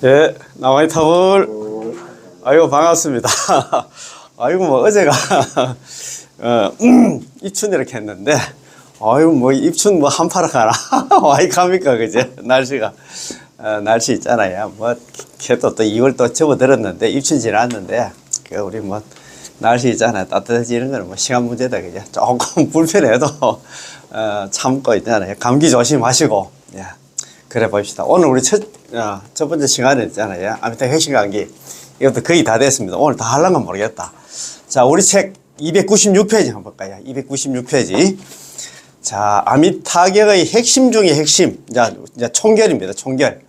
예, 나와이타블. 아이고, 반갑습니다. 아이고, 뭐, 어제가, 입춘 이렇게 했는데, 아이고, 뭐, 입춘 뭐, 한파라 가나. 와이 갑니까, 그제? 날씨가. 날씨 있잖아요. 뭐, 걔도 또 2월 또 접어들었는데, 입춘 지났는데, 우리 뭐, 날씨 있잖아요. 따뜻해지는 거는 뭐, 시간 문제다, 그죠? 조금 불편해도, 참고 있잖아요. 감기 조심하시고, 예. 그래 봅시다. 오늘 우리 첫 번째 시간에 있잖아요. 아미타 핵심 강의. 이것도 거의 다 됐습니다. 오늘 다 하려면 모르겠다. 자, 우리 책 296페이지 한번 볼까요? 296페이지. 자, 아미타격의 핵심 중의 핵심. 이제 총결입니다. 총결.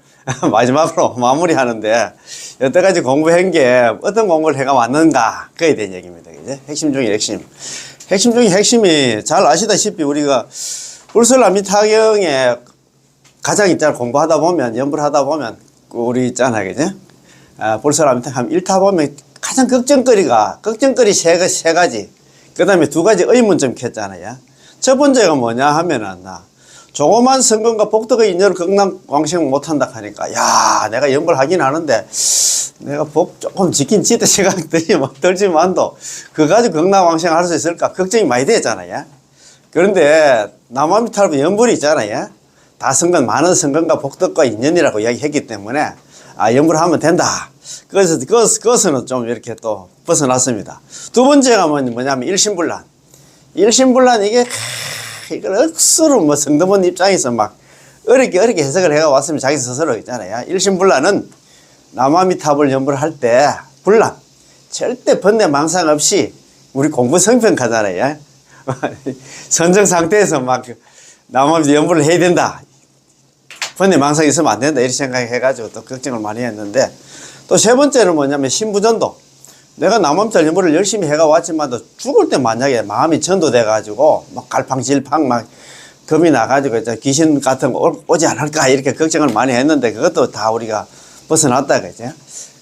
마지막으로 마무리 하는데, 여태까지 공부한 게 어떤 공부를 해가 왔는가. 그에 대한 얘기입니다. 그죠? 핵심 중의 핵심. 핵심 중의 핵심이 잘 아시다시피 우리가 불설 아미타경에 가장 있잖아. 공부하다 보면, 연구를 하다 보면, 우리 있잖아요. 그죠? 볼서라면 한 1타 보면 가장 걱정거리 세 가지. 그 다음에 2가지 의문점 켰잖아요. 첫 번째가 뭐냐 하면은, 조그만 성공과 복덕의 인연을 극락왕생 못한다 하니까, 야, 내가 연구를 하긴 하는데, 내가 복 조금 지킨 지도 생각 들지만도, 그거 가지고 극락왕생 할 수 있을까? 걱정이 많이 되잖아요. 그런데, 남아미탈부 연불이 있잖아요. 다 성건, 많은 성건과 복덕과 인연이라고 이야기했기 때문에, 연구를 하면 된다. 그래서, 그것은 좀 이렇게 또 벗어났습니다. 두 번째가 뭐냐면, 일심불란. 일심불란, 이걸 억수로 뭐 성도분 입장에서 막 어렵게 해석을 해가 왔으면 자기 스스로 있잖아요. 일심불란은 남아미탑을 연구를 할 때, 불란. 절대 번뇌 망상 없이 우리 공부 성평가잖아요. 선정 상태에서 막 남아미탑 연구를 해야 된다. 번뇌 망상이 있으면 안 된다. 이렇게 생각해가지고 또 걱정을 많이 했는데, 또 세 번째는 뭐냐면 신부전도. 내가 남아미탈 연구를 열심히 해가 왔지만도 죽을 때 만약에 마음이 전도돼가지고 막 갈팡질팡 막 겁이 나가지고 이제 귀신 같은 거 오지 않을까 이렇게 걱정을 많이 했는데, 그것도 다 우리가 벗어났다 그죠.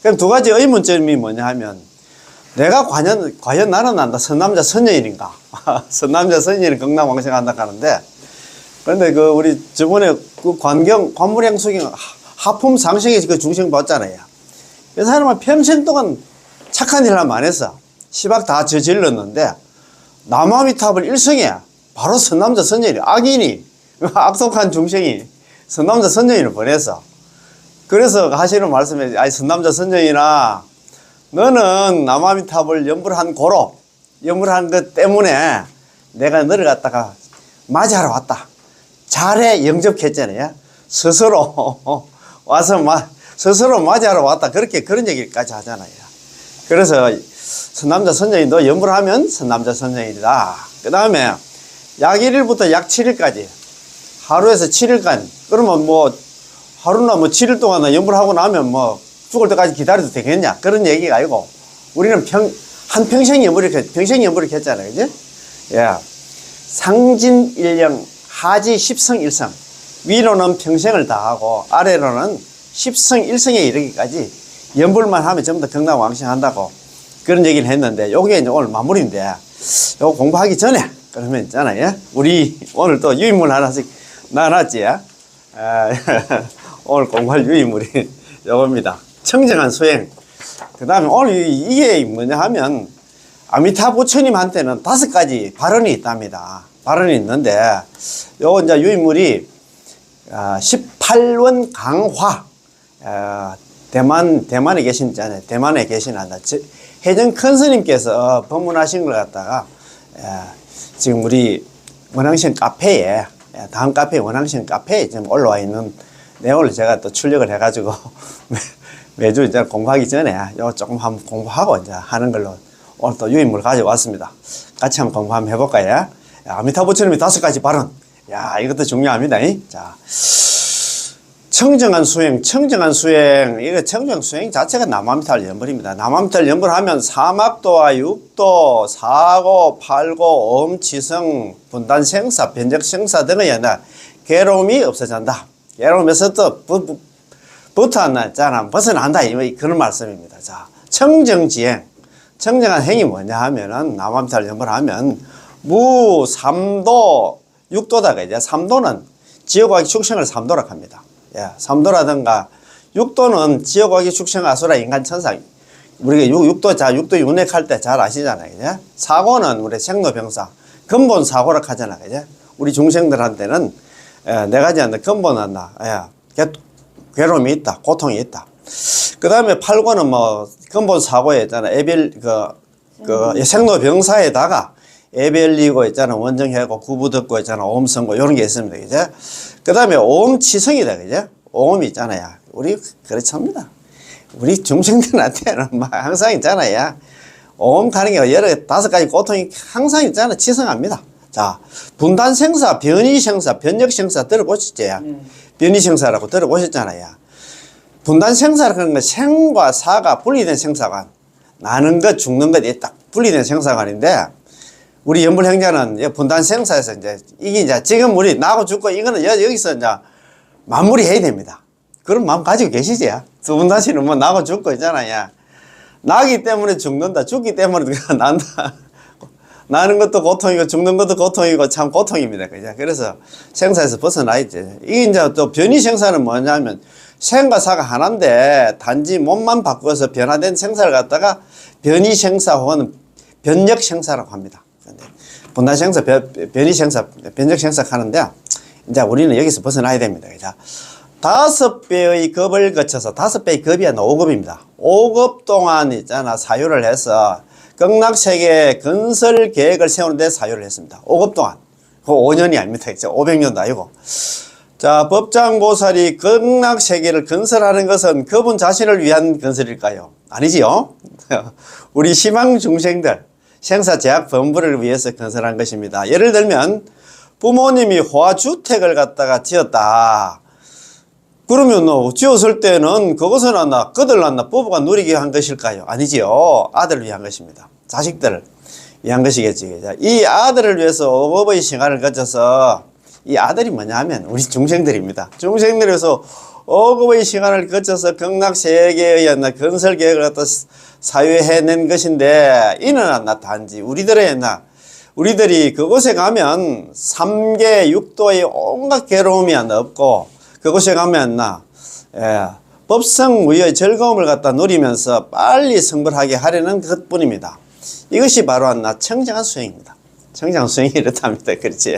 그럼 2가지 의문점이 뭐냐 하면, 내가 과연 나는 난다 선남자 선녀인인가. 선남자 선녀인은 극락왕생한다 하는데, 그런데 우리 저번에 관물행수경 하품 상승의 그 중심 봤잖아요. 그 사람은 평생 동안 착한 일을 안 했어. 시박 다 저질렀는데, 남아미탑을 일성해. 바로 선남자 선녀인이, 악인이, 악독한 중생이 선남자 선녀인을 보냈어. 그래서 하시는 말씀에, 선남자 선녀인아, 너는 남아미탑을 연불 한 것 때문에 내가 너를 갖다가 맞이하러 왔다. 잘해 영접했잖아요. 스스로 와서 스스로 맞이하러 왔다. 그런 얘기까지 하잖아요. 그래서 선남자 선녀인도 연불을 하면 선남자 선녀인이다. 그 다음에 약 1일부터 약 7일까지 하루에서 7일간, 그러면 뭐 하루나 뭐 7일 동안 연불하고 나면 뭐 죽을 때까지 기다려도 되겠냐, 그런 얘기가 아니고, 우리는 평생 연불을 했잖아요. 그지? 예. 상진일령 하지 10성 1성. 위로는 평생을 다하고 아래로는 10성 1성에 이르기까지 연불만 하면 전부 다 극락왕생한다고 그런 얘기를 했는데, 요게 이제 오늘 마무리인데, 요거 공부하기 전에 그러면 있잖아요. 우리 오늘 또 유인물 하나씩 나눴지. 오늘 공부할 유인물이 요겁니다. 청정한 수행. 그 다음에 오늘 이게 뭐냐 하면, 아미타 부처님한테는 5가지 발언이 있답니다. 발언이 있는데, 요거 이제 유인물이 18원 강화. 대만에 계신잖아요. 대만에 계시는다. 해정 큰 스님께서 법문하신 걸 갖다가, 지금 우리 원앙신 카페에, 다음 카페 원앙신 카페에 지금 올라와 있는 내용을 제가 또 출력을 해가지고 매주 이제 공부하기 전에 요거 조금 한번 공부하고 이제 하는 걸로 오늘 또 유인물 가져왔습니다. 같이 한번 공부 한번 해볼까요? 아미타 부처님이 5가지 발언. 야, 이것도 중요합니다. 자. 청정한 수행. 이거 청정한 수행 자체가 남아미탈 연불입니다. 남아미탈 연불 하면 사막도와 육도, 사고, 팔고, 엄치성, 분단생사, 변적생사 등의 괴로움이 없어진다. 괴로움에서도 벗어난다. 그런 말씀입니다. 자, 청정지행. 청정한 행위 뭐냐 하면은, 남아미탈 연불 하면, 무, 삼도, 육도다가 이제, 삼도는 지옥과 축생을 삼도라고 합니다. 예, 삼도라든가 육도는 지옥하기 축생아수라 인간천상. 우리가 육도 윤회할 때 잘 아시잖아요. 그죠? 사고는 우리 생로병사, 근본 사고라 하잖아. 그죠? 우리 중생들한테는 네 가지 한다. 근본은 괴로움이 있다. 고통이 있다. 그 다음에 8고는 뭐, 근본 사고에 있잖아. 생로병사에다가 에벨리고 있잖아. 원정해고 구부듣고 있잖아. 오음성고 이런 게 있습니다. 그죠? 그 다음에 오음치성이다. 그죠? 오음이 있잖아요. 우리 그렇습니다. 우리 중생들한테는 막 항상 있잖아요. 오음 가는 게 여러 5가지 고통이 항상 있잖아. 치성합니다. 자, 분단생사, 변이생사, 변력생사 들어보셨죠? 변이생사라고 들어보셨잖아요. 분단생사라는 건 생과 사가 분리된 생사관. 나는 것, 죽는 것, 딱 분리된 생사관인데, 우리 연불행자는 분단생사에서 이게 이제 지금 우리 나고 죽고 이거는 여기서 이제 마무리 해야 됩니다. 그런 마음 가지고 계시지? 두 분 다시는 뭐 나고 죽고 있잖아요. 나기 때문에 죽는다. 죽기 때문에 난다. 나는 것도 고통이고 죽는 것도 고통이고 참 고통입니다. 그죠? 그래서 생사에서 벗어나야지. 이게 이제 또 변이생사는 뭐냐면 생과 사가 하나인데 단지 몸만 바꿔서 변화된 생사를 갖다가 변이생사 혹은 변력생사라고 합니다. 분단생사, 변이생사, 변력생사 하는데 이제 우리는 여기서 벗어나야 됩니다. 그죠? 5배의 급을 거쳐서 5배의 급이 아니라 5급입니다. 5급 동안 있잖아 사유를 해서 극락세계 건설 계획을 세우는 데 사유를 했습니다. 5급 동안. 그 5년이 아닙니다. 500년도 아니고. 자, 법장보살이 극락세계를 건설하는 것은 그분 자신을 위한 건설일까요? 아니지요. 우리 희망중생들 생사제약 본부를 위해서 건설한 것입니다. 예를 들면 부모님이 화주택을 갖다가 지었다. 그러면 지었을 때는 그것은 거들났나 부부가 누리게 한 것일까요? 아니지요. 아들을 위한 것입니다. 자식들을 위한 것이겠지. 이 아들을 위해서 5급의 시간을 거쳐서 이 아들이 뭐냐 하면 우리 중생들입니다. 중생들에서 5급의 시간을 거쳐서 극락세계의 건설 계획을 갖다 사유해낸 것인데 이는 단지 우리들이 그곳에 가면 3계 6도의 온갖 괴로움이 없고 그곳에 가면 법성무의 즐거움을 갖다 누리면서 빨리 성불하게 하려는 것뿐입니다. 이것이 바로 청정한 수행입니다. 청정한 수행이 이렇답니다. 그렇지?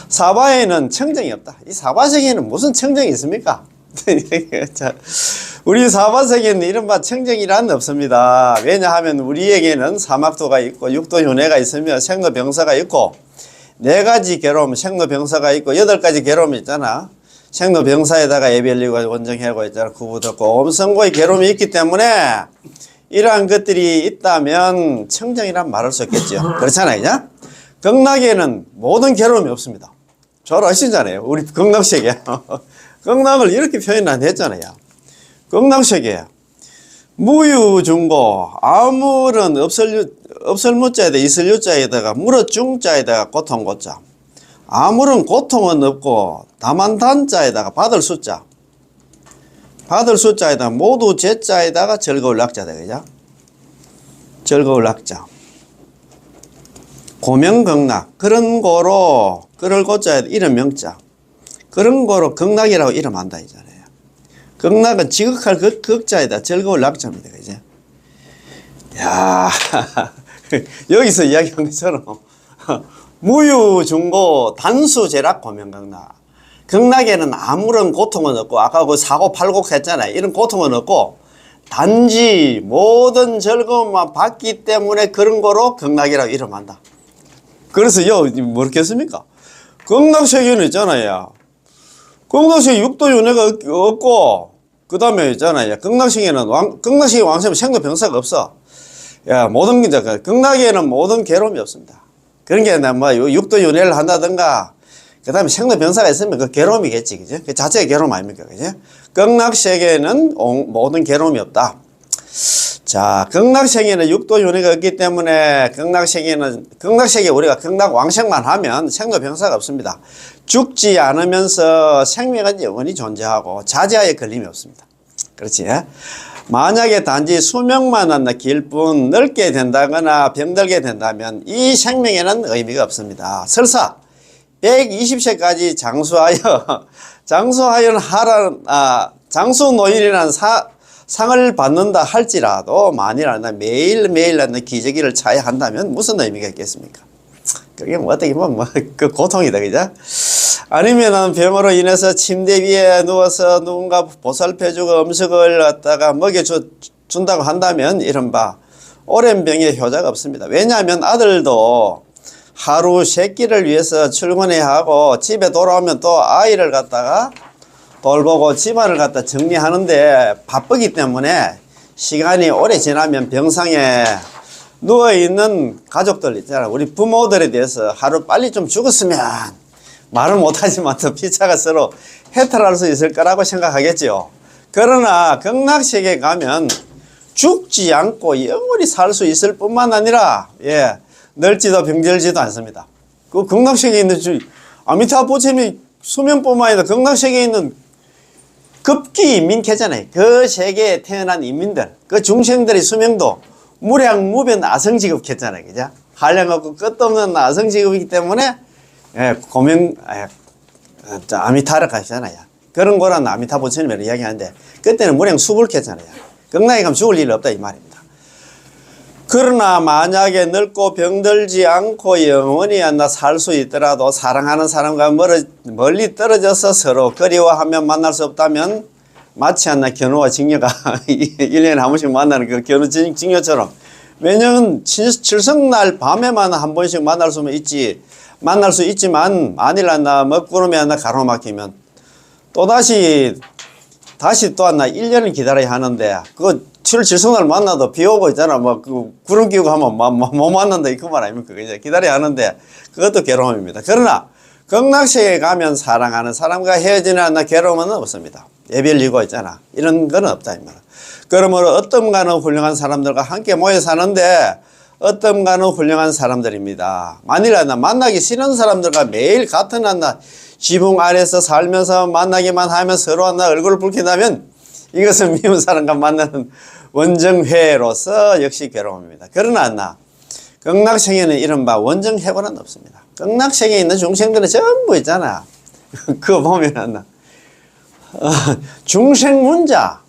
사바에는 청정이 없다. 이 사바세계에는 무슨 청정이 있습니까? 우리 사바세계는 이른바 청정이란 없습니다. 왜냐하면 우리에게는 사막도가 있고 육도윤회가 있으며 생로병사가 있고 4가지 괴로움, 생로병사가 있고 8가지 괴로움이 있잖아. 생로병사에다가 예별리고 원정해고 있잖아. 구부듣고 오음성고의 괴로움이 있기 때문에 이러한 것들이 있다면 청정이란 말할 수 없겠죠. 그렇잖아요. 극락에는 모든 괴로움이 없습니다. 잘 아시잖아요. 우리 극락세계. 극락을 이렇게 표현 안 했잖아요. 극락세계 무유중고 아무런 없을무자에다 있을유자에다가 물어중자에다가 고통고자 아무런 고통은 없고 다만 단자에다가 받을 숫자에다가 모두 제자에다가 즐거울 낙자다. 그죠? 즐거울 낙자. 고명극락. 그런 거로, 그럴 고자에 이름 명자. 그런 거로 극락이라고 이름한다. 이잖아요. 극락은 지극할 극자에다 즐거울 낙자입니다. 그죠? 야 여기서 이야기한 것처럼 무유중고 단수제락 고명극락. 극락에는 아무런 고통은 없고 아까 그 사고 팔곡 했잖아요. 이런 고통은 없고 단지 모든 즐거움만 받기 때문에 그런 거로 극락이라고 이름한다. 그래서 뭐겠습니까? 극락세계는 있잖아요. 극락세계 육도윤회가 없고 그 다음에 있잖아요. 극락세계 왕세면 생로병사가 없어. 야, 극락에는 모든 괴로움이 없습니다. 그런 게 뭐 육도윤회를 한다든가 그 다음에 생로병사가 있으면 그 괴로움이겠지. 그죠? 그 자체가 괴로움 아닙니까? 그죠? 극락세계는 모든 괴로움이 없다. 자, 극락세계는 육도윤회가 없기 때문에 극락세계 우리가 극락왕생만 하면 생로병사가 없습니다. 죽지 않으면서 생명은 영원히 존재하고 자제하에 걸림이 없습니다. 그렇지? 만약에 단지 수명만 길 뿐 넓게 된다거나 병들게 된다면 이 생명에는 의미가 없습니다. 설사 120세까지 장수하여는 장수 노인이라는 상을 받는다 할지라도 만일 매일매일 기저귀를 차야 한다면 무슨 의미가 있겠습니까? 그게 뭐 어떻게 보면 그 고통이다, 그죠? 아니면은 병으로 인해서 침대 위에 누워서 누군가 보살펴주고 음식을 갖다가 먹여준다고 한다면 이른바 오랜 병의 효자가 없습니다. 왜냐하면 아들도 하루 세 끼를 위해서 출근해야 하고 집에 돌아오면 또 아이를 갖다가 돌보고 집안을 갖다 정리하는데 바쁘기 때문에 시간이 오래 지나면 병상에 누워있는 가족들 있잖아. 우리 부모들에 대해서 하루 빨리 좀 죽었으면 말은 못하지만 또 피차가 서로 해탈할 수 있을 거라고 생각하겠죠. 그러나 극락세계에 가면 죽지 않고 영원히 살 수 있을 뿐만 아니라 늙지도 병들지도 않습니다. 그 극락세계에 있는 아미타부처님이 수명뿐만 아니라 극락세계에 있는 급기 인민계잖아요. 그 세계에 태어난 인민들, 그 중생들의 수명도 무량무변 아성지급했잖아요. 그죠? 한량없고 끝도 없는 아성지급이기 때문에 아미타를 가시잖아요. 그런 거란 아미타 부처님이라고 이야기하는데 그때는 무량 수불했잖아요. 극락에 가면 죽을 일 없다 이 말입니다. 그러나 만약에 늙고 병들지 않고 영원히 살 수 있더라도 사랑하는 사람과 멀리 떨어져서 서로 그리워하며 만날 수 없다면 마치 견우와 직녀가 1년에 한 번씩 만나는 그 견우 직녀처럼, 왜냐면 칠성날 밤에만 한 번씩 만날 수 있지만 만일 먹구름에 가로막히면 다시 또 1년을 기다려야 하는데 칠성날 만나도 비 오고 있잖아. 구름 끼고 하면 못 만난다. 그 말 아닙니까? 이제 기다려야 하는데 그것도 괴로움입니다. 그러나 극락세계에 가면 사랑하는 사람과 헤어지는 괴로움은 없습니다. 예별이고 있잖아. 이런 건 없다. 이 말. 그러므로 어떤가는 훌륭한 사람들과 함께 모여 사는데 어떤가는 훌륭한 사람들입니다. 만일 만나기 싫은 사람들과 매일 같은 지붕 아래서 살면서 만나기만 하면 서로 얼굴을 붉힌다면 이것은 미운 사람과 만나는 원정회로서 역시 괴로움입니다. 그러나 극락세계는 이른바 원정회고는 없습니다. 극락세계에 있는 중생들은 전부 있잖아. 그거 보면 중생문자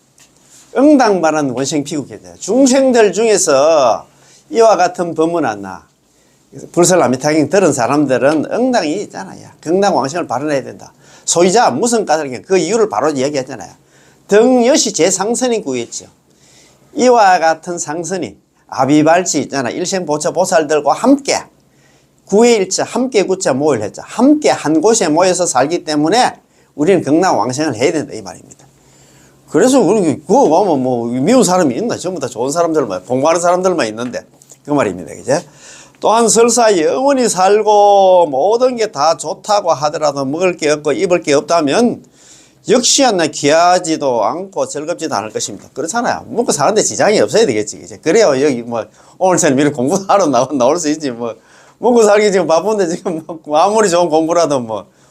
응당반한 원생피국이죠. 중생들 중에서 이와 같은 법문 불설아미타경 들은 사람들은 응당이 있잖아요. 극락왕생을 발언해야 된다. 소유자 무슨 까닭이냐 그 이유를 바로 이야기했잖아요. 등여시 제상선이 구했죠. 이와 같은 상선이 아비발치 있잖아. 일생보처 보살들과 함께 구의일체 함께 구체 모일 했죠. 함께 한 곳에 모여서 살기 때문에 우리는 극락왕생을 해야 된다 이 말입니다. 그래서 우리 그거 가면 미운 사람이 있나? 전부 다 좋은 사람들만, 공부하는 사람들만 있는데 그 말입니다. 그죠? 또한 설사 영원히 살고 모든 게 다 좋다고 하더라도 먹을 게 없고 입을 게 없다면 역시 귀하지도 않고 즐겁지도 않을 것입니다. 그렇잖아요. 먹고 사는데 지장이 없어야 되겠지. 이제 그래야 여기 오늘처럼 이런 공부하러 나올 수 있지. 먹고 살기 지금 바쁜데 지금 아무리 좋은 공부라도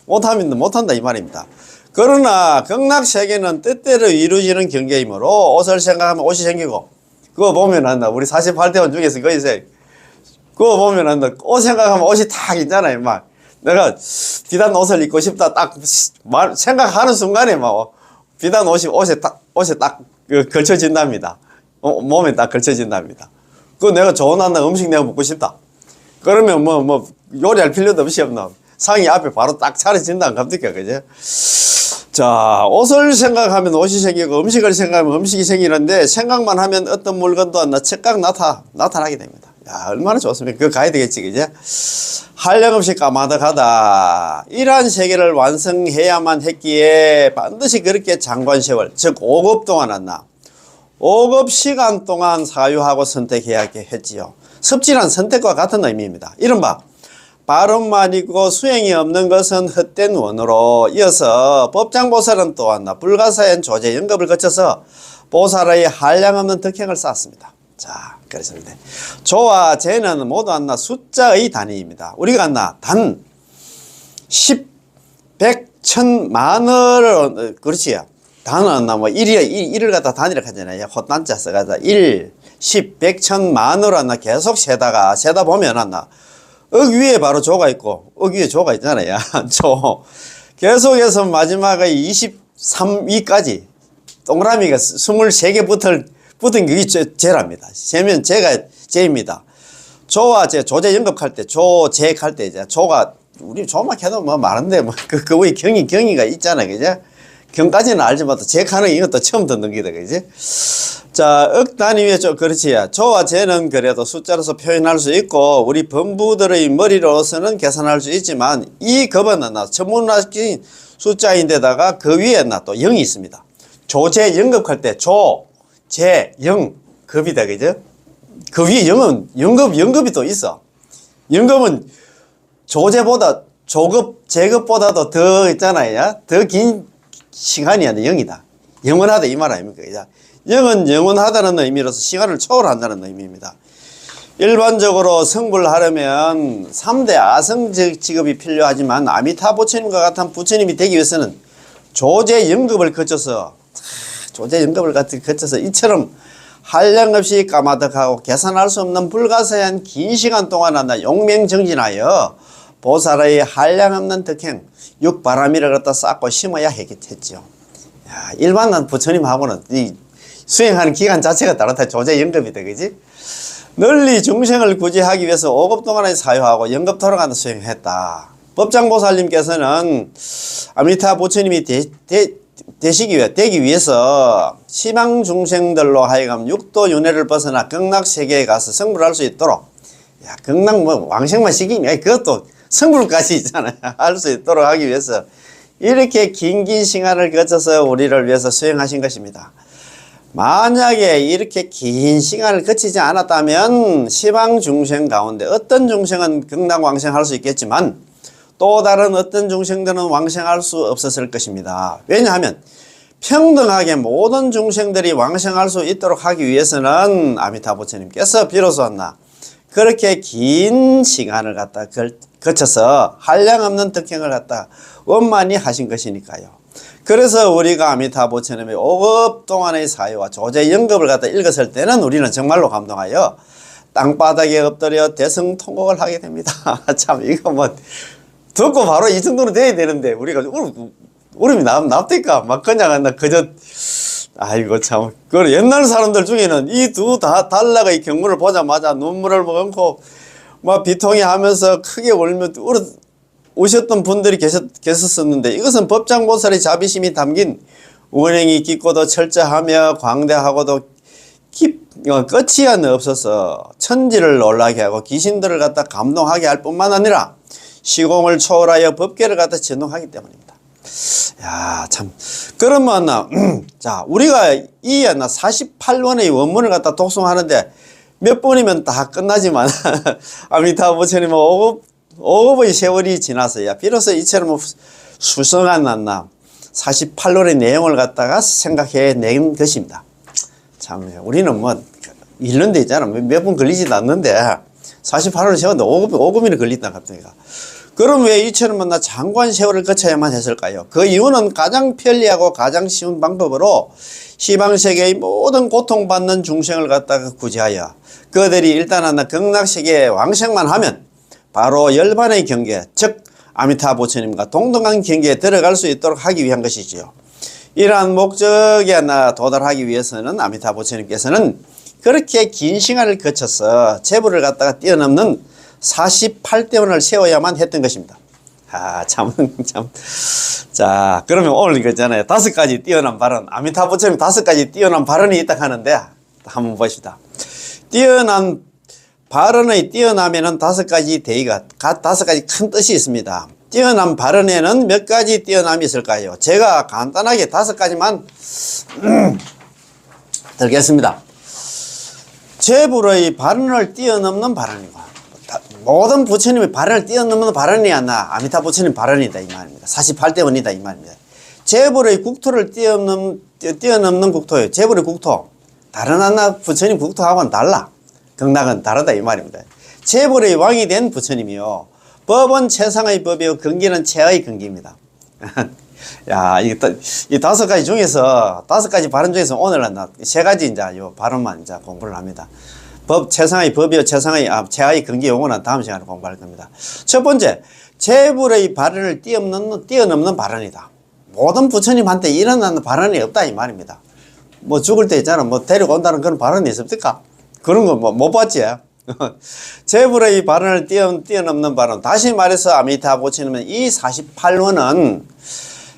못한다 이 말입니다. 그러나 극락세계는 뜻대로 이루어지는 경계이므로 옷을 생각하면 옷이 생기고, 그거 보면 우리 48대원 중에서 그거 보면 옷 생각하면 옷이 딱 있잖아요. 내가 비단 옷을 입고 싶다 딱 생각하는 순간에 비단 옷에 딱 걸쳐진답니다. 몸에 딱 걸쳐진답니다. 내가 좋은 음식 내가 먹고 싶다. 그러면 요리할 필요도 없이 상이 앞에 바로 딱 차려진다. 갑니까? 그죠? 자, 옷을 생각하면 옷이 생기고 음식을 생각하면 음식이 생기는데 생각만 하면 어떤 물건도 즉각 나타나게 됩니다. 야, 얼마나 좋습니까? 그거 가야 되겠지, 그죠? 한량없이 까마득하다. 이러한 세계를 완성해야만 했기에 반드시 그렇게 장관세월, 즉 5급 동안 5급 시간 동안 사유하고 선택해야 했지요. 섭질한 선택과 같은 의미입니다. 이른바 발언만 있고 수행이 없는 것은 헛된 원으로 이어서 법장보살은 또한 불가사연 조제 연급을 거쳐서 보살의 한량없는 덕행을 쌓았습니다. 자, 그렇습니다. 조와 제는 모두 숫자의 단위입니다. 우리가 단 10, 100, 1000, 만을 그렇지. 단은 1을 갖다 단위를 하잖아요. 헛단자 써가지고 1, 10, 100, 1000, 만으로 계속 세다 보면 억 위에 바로 조가 있고 억 위에 조가 있잖아요. 조. 계속해서 마지막에 23위까지 동그라미가 23개 붙은 게 제랍니다. 세면 제가 제입니다. 조와 제, 조제 연급할 때, 조, 제 할 때 이제 조가, 우리 조만 해도 뭐 많은데, 뭐, 그 위에 경이가 있잖아요. 그죠? 경까지는 알지만 또 제 하는 이것도 처음 듣는 게다. 그지? 자, 억 단위에 그렇지. 조와 제는 그래도 숫자로서 표현할 수 있고, 우리 범부들의 머리로서는 계산할 수 있지만, 이 급은 천문학적인 숫자인데다가 그 위에 또 0이 있습니다. 조제 연급할 때 조, 제, 영, 급이다. 그죠? 그 위에 영은 연급이 또 있어. 연급은 조제보다 조급, 제급보다도 더 있잖아요. 더 긴 시간이 아니라 영이다. 영원하다 이 말 아닙니까? 영은 영원하다는 의미로서 시간을 초월한다는 의미입니다. 일반적으로 성불을 하려면 3대 아성 직업이 필요하지만 아미타 부처님과 같은 부처님이 되기 위해서는 조제 연급을 거쳐서 이처럼 한량없이 까마득하고 계산할 수 없는 불가사의한 긴 시간 동안 용맹정진하여 보살의 한량없는 덕행, 육바라미를 갖다 쌓고 심어야 했죠. 일반 부처님하고는 이 수행하는 기간 자체가 다르다. 조제 연급이다. 그지? 널리 중생을 구제하기 위해서 5급 동안에 사유하고 연급 돌아가는 수행했다. 법장보살님께서는 아미타 부처님이 되기 위해서 시방 중생들로 하여금 육도 윤회를 벗어나 극락세계에 가서 성불할 수 있도록, 극락 왕생만 시키니 그것도 성불까지 있잖아요. 할 수 있도록 하기 위해서 이렇게 긴 시간을 거쳐서 우리를 위해서 수행하신 것입니다. 만약에 이렇게 긴 시간을 거치지 않았다면 시방 중생 가운데 어떤 중생은 극락 왕생할 수 있겠지만 또 다른 어떤 중생들은 왕생할 수 없었을 것입니다. 왜냐하면 평등하게 모든 중생들이 왕생할 수 있도록 하기 위해서는 아미타 부처님께서 비로소 그렇게 긴 시간을 갖다 거쳐서 한량없는 덕행을 갖다 원만히 하신 것이니까요. 그래서 우리가 아미타 부처님의 5급 동안의 사유와 조제 연급을 갖다 읽었을 때는 우리는 정말로 감동하여 땅바닥에 엎드려 대성통곡을 하게 됩니다. 참 이거 뭐 듣고 바로 이 정도는 돼야 되는데 우리가 울음이 납니까? 막 그냥 그저 아이고 참. 그 옛날 사람들 중에는 이 두 달락의 경문을 보자마자 눈물을 머금고 막 비통해 하면서 크게 울며 오셨던 분들이 계셨었는데 이것은 법장보살의 자비심이 담긴 운행이 깊고도 철저하며 광대하고도 끝이 없어서 천지를 놀라게 하고 귀신들을 갖다 감동하게 할 뿐만 아니라 시공을 초월하여 법계를 갖다 진동하기 때문입니다. 야, 참. 그러면, 자, 우리가 이 48원의 원문을 갖다 독송하는데 몇 번이면 다 끝나지만, 아미타 부처님은 5급의 세월이 지나서야 비로소 이처럼 수성한 48원의 내용을 갖다가 생각해 낸 것입니다. 참, 우리는 뭐, 읽는 데 있잖아. 몇 번 걸리지도 않는데, 48원을 세웠는데 5급이나 걸린다, 갑자기. 그럼 왜 이처럼 장관 세월을 거쳐야만 했을까요? 그 이유는 가장 편리하고 가장 쉬운 방법으로 시방세계의 모든 고통받는 중생을 갖다가 구제하여 그들이 일단 극락세계에 왕생만 하면 바로 열반의 경계, 즉 아미타 부처님과 동등한 경계에 들어갈 수 있도록 하기 위한 것이지요. 이러한 목적에 도달하기 위해서는 아미타 부처님께서는 그렇게 긴 시간을 거쳐서 재부를 갖다가 뛰어넘는 48대원을 세워야만 했던 것입니다. 참. 자, 그러면 오늘 이거잖아요. 5가지 뛰어난 발언. 아미타 부처님 5가지 뛰어난 발언이 있다 하는데, 한번 보십시다. 뛰어난 발언의 뛰어남에는 5가지 대의가, 5가지 큰 뜻이 있습니다. 뛰어난 발언에는 몇 가지 뛰어남이 있을까요? 제가 간단하게 5가지만 들겠습니다. 재불의 발언을 뛰어넘는 발언이고, 모든 부처님의 발언을 뛰어넘는 발언이 아미타 부처님 발언이다 이 말입니다. 48대원이다 이 말입니다. 재불의 국토를 뛰어넘는 국토예요. 재불의 국토. 다른 부처님 국토하고는 달라. 극락은 다르다 이 말입니다. 재불의 왕이 된 부처님이요. 법은 최상의 법이요. 근기는 최의 근기입니다. 야, 이 5가지 중에서, 5가지 발언 중에서 오늘은 3가지 이제 요 발언만 이제 공부를 합니다. 최상의 법이요, 최하의 근기 용어는 다음 시간에 공부할 겁니다. 첫 번째, 재불의 발언을 뛰어넘는 발언이다. 모든 부처님한테 일어나는 발언이 없다 이 말입니다. 뭐 죽을 때 있잖아. 뭐 데리고 온다는 그런 발언이 있습니까? 그런 거 뭐 못 봤지. 제불의 발언을 뛰어넘는 발언. 다시 말해서 아미타 보시면 이 48원은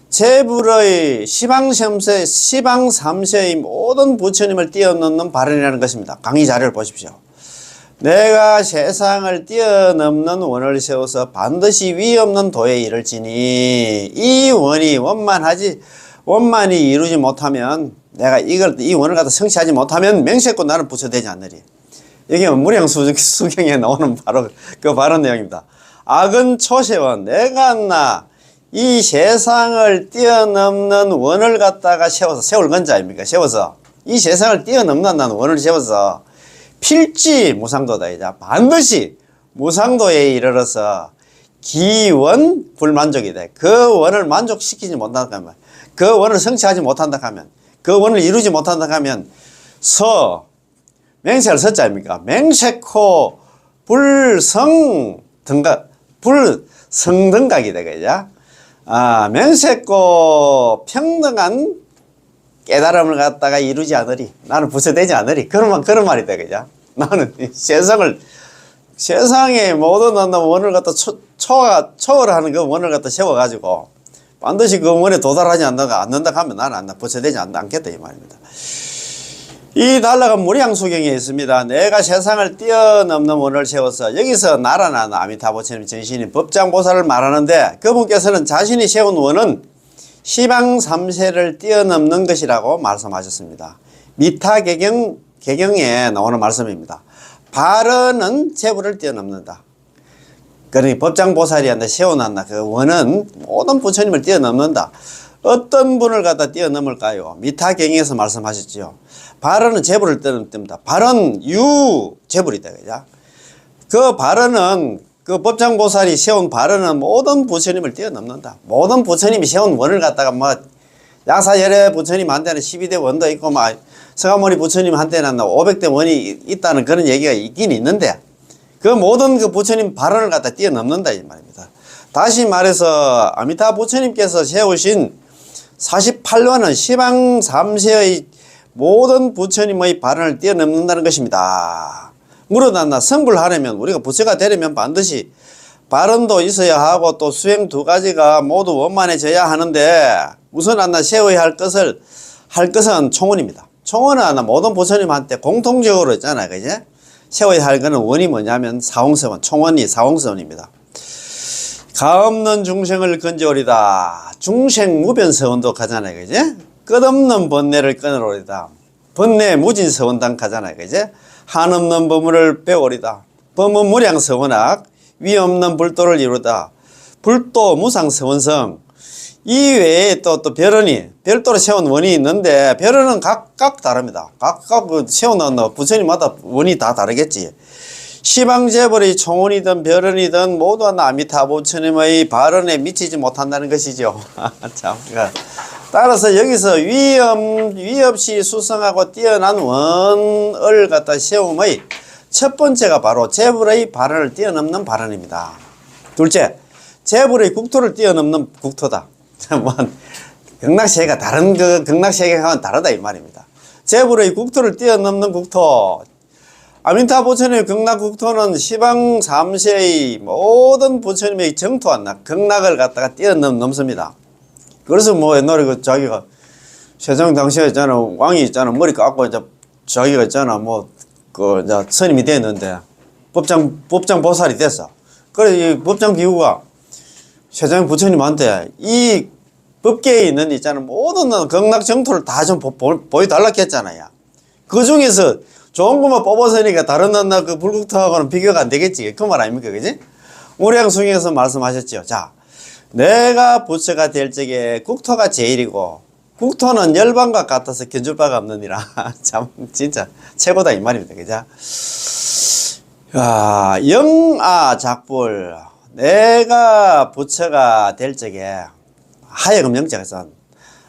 제불의 시방 3세의 모든 부처님을 뛰어넘는 발언이라는 것입니다. 강의 자료를 보십시오. 내가 세상을 뛰어넘는 원을 세워서 반드시 위 없는 도에 이를지니 이 원이 원만이 이루지 못하면 내가 이 원을 갖다 성취하지 못하면 맹세코 나는 부처되지 않으리. 이게 무량수경에 나오는 바로 그 발언 내용입니다. 악은 초세원, 내가 이 세상을 뛰어넘는 원을 갖다가 세울 건자 아닙니까? 세워서 이 세상을 뛰어넘는 나는 원을 세워서 필지 무상도다. 반드시 무상도에 이르러서 기원 불만족이다. 그 원을 만족시키지 못한다 하면, 그 원을 성취하지 못한다 하면, 그 원을 이루지 못한다 하면 맹세할 서자 아닙니까? 맹세코 불성등각이다. 그죠? 맹세코 평등한 깨달음을 갖다가 이루지 않으리. 나는 부처되지 않으리. 그런 말이다. 그죠? 나는 세상의 모든 원을 갖다 초월하는 그 원을 갖다 세워가지고 반드시 그 원에 도달하지 않는다 하면 나는 부처되지 않겠다. 이 말입니다. 이 단락은 무량수경에 있습니다. 내가 세상을 뛰어넘는 원을 세워서 여기서 나라나 아미타부처님 전신인 법장보살을 말하는데 그분께서는 자신이 세운 원은 시방 3세를 뛰어넘는 것이라고 말씀하셨습니다. 미타개경에 나오는 말씀입니다. 발언은 제불을 뛰어넘는다. 그러니 법장보살이한테 세워놨나 그 원은 모든 부처님을 뛰어넘는다. 어떤 분을 갖다 뛰어넘을까요? 미타경에서 말씀하셨죠. 발언은 제불을 뛰어넘습니다. 발언 제불이다. 그죠? 그 발언은 그 법장보살이 세운 발언은 모든 부처님을 뛰어넘는다. 모든 부처님이 세운 원을 갖다가 야사열애 부처님한테는 12대 원도 있고 서가모니 부처님한테는 500대 원이 있다는 그런 얘기가 있긴 있는데 그 모든 그 부처님 발언을 갖다 뛰어넘는다 이 말입니다. 다시 말해서 아미타 부처님께서 세우신 48원은 시방 3세의 모든 부처님의 발언을 뛰어넘는다는 것입니다. 물어났나 성불하려면 우리가 부처가 되려면 반드시 발언도 있어야 하고 또 수행 두 가지가 모두 원만해져야 하는데 우선 세워야 할 것은 총원입니다. 총원은 모든 부처님한테 공통적으로 있잖아요. 그제? 세워야 할 것은 원이 뭐냐면 사홍서원, 총원이 사홍서원입니다. 가없는 중생을 건져오리다. 중생무변서원도 가잖아요. 그제? 끝없는 번뇌를 끊어오리다. 번뇌 무진서원당 가잖아요. 그제? 한없는 법문을 배우리다. 법문 무량서원악, 위없는 불도를 이루다. 불도 무상서원성. 이 외에 또 별도로 세운 원이 있는데, 별은 각각 다릅니다. 각각 세워놓은 부처님마다 원이 다 다르겠지. 시방재벌의 총원이든 별언이든 모두 아미타 부처님의 발언에 미치지 못한다는 것이죠. 참. 따라서 여기서 위 없이 수성하고 뛰어난 원을 갖다 세움의 첫 번째가 바로 제불의 발언을 뛰어넘는 발언입니다. 둘째, 제불의 국토를 뛰어넘는 국토다. 극락세계가 다른 극락세계와는 다르다 이 말입니다. 제불의 국토를 뛰어넘는 국토. 아미타 부처님의 극락국토는 시방 3세의 모든 부처님의 정토한 극락을 갖다가 뛰어넘습니다. 그래서 옛날에 자기가 세상 당시에 있잖아, 왕이 있잖아, 머리 깎고 이제 자기가 있잖아, 이제 스님이 됐는데, 법장 보살이 됐어. 그래, 이 법장 기구가 세상 부처님한테 이 법계에 있는 있잖아, 모든 극락 정토를 다 좀 보여달라 했잖아요. 그 중에서 좋은 것만 뽑아서니까 다른 그 불국토하고는 비교가 안 되겠지. 그 말 아닙니까? 그지? 우량승에서 말씀하셨죠. 자, 내가 부처가 될 적에 국토가 제일이고, 국토는 열반과 같아서 견줄 바가 없느니라. 참, 진짜 최고다 이 말입니다. 그죠? 영아작불. 내가 부처가 될 적에, 하여금 영적에서,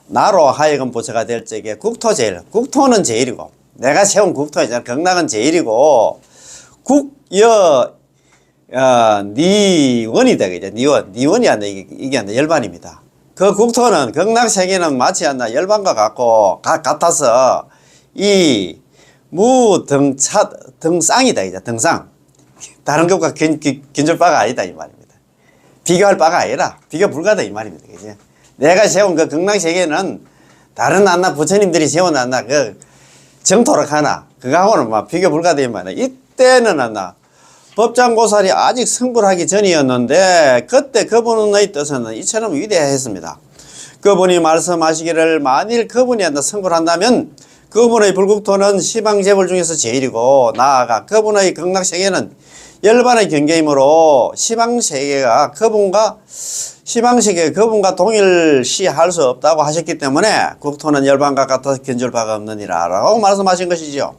나로 하여금 부처가 될 적에 국토 제일, 국토는 제일이고, 내가 세운 국토이잖아. 극락은 제일이고, 니원이다. 그죠? 니원이 안 돼. 이게 안 돼. 열반입니다. 그 국토는, 극락세계는 마치 열반과 같아서 무등차 등쌍이다 이제 등쌍. 다른 것과 견줄 바가 아니다 이 말입니다. 비교할 바가 아니라 비교 불가다 이 말입니다. 그지? 내가 세운 그 극락세계는 다른 안나 부처님들이 세워놨나 그 정토록 하나 그거하고는 막 비교 불가다 이 말이야. 이때는 안나 법장고살이 아직 성불하기 전이었는데 그때 그분의 뜻은 이처럼 위대했습니다. 그분이 말씀하시기를 만일 그분이 한다 성불한다면 그분의 불국토는 시방재벌 중에서 제일이고 나아가 그분의 극락세계는 열반의 경계이므로 시방세계가 그분과 동일시할 수 없다고 하셨기 때문에 국토는 열반과 같아서 견줄 바가 없느니라 라고 말씀하신 것이죠.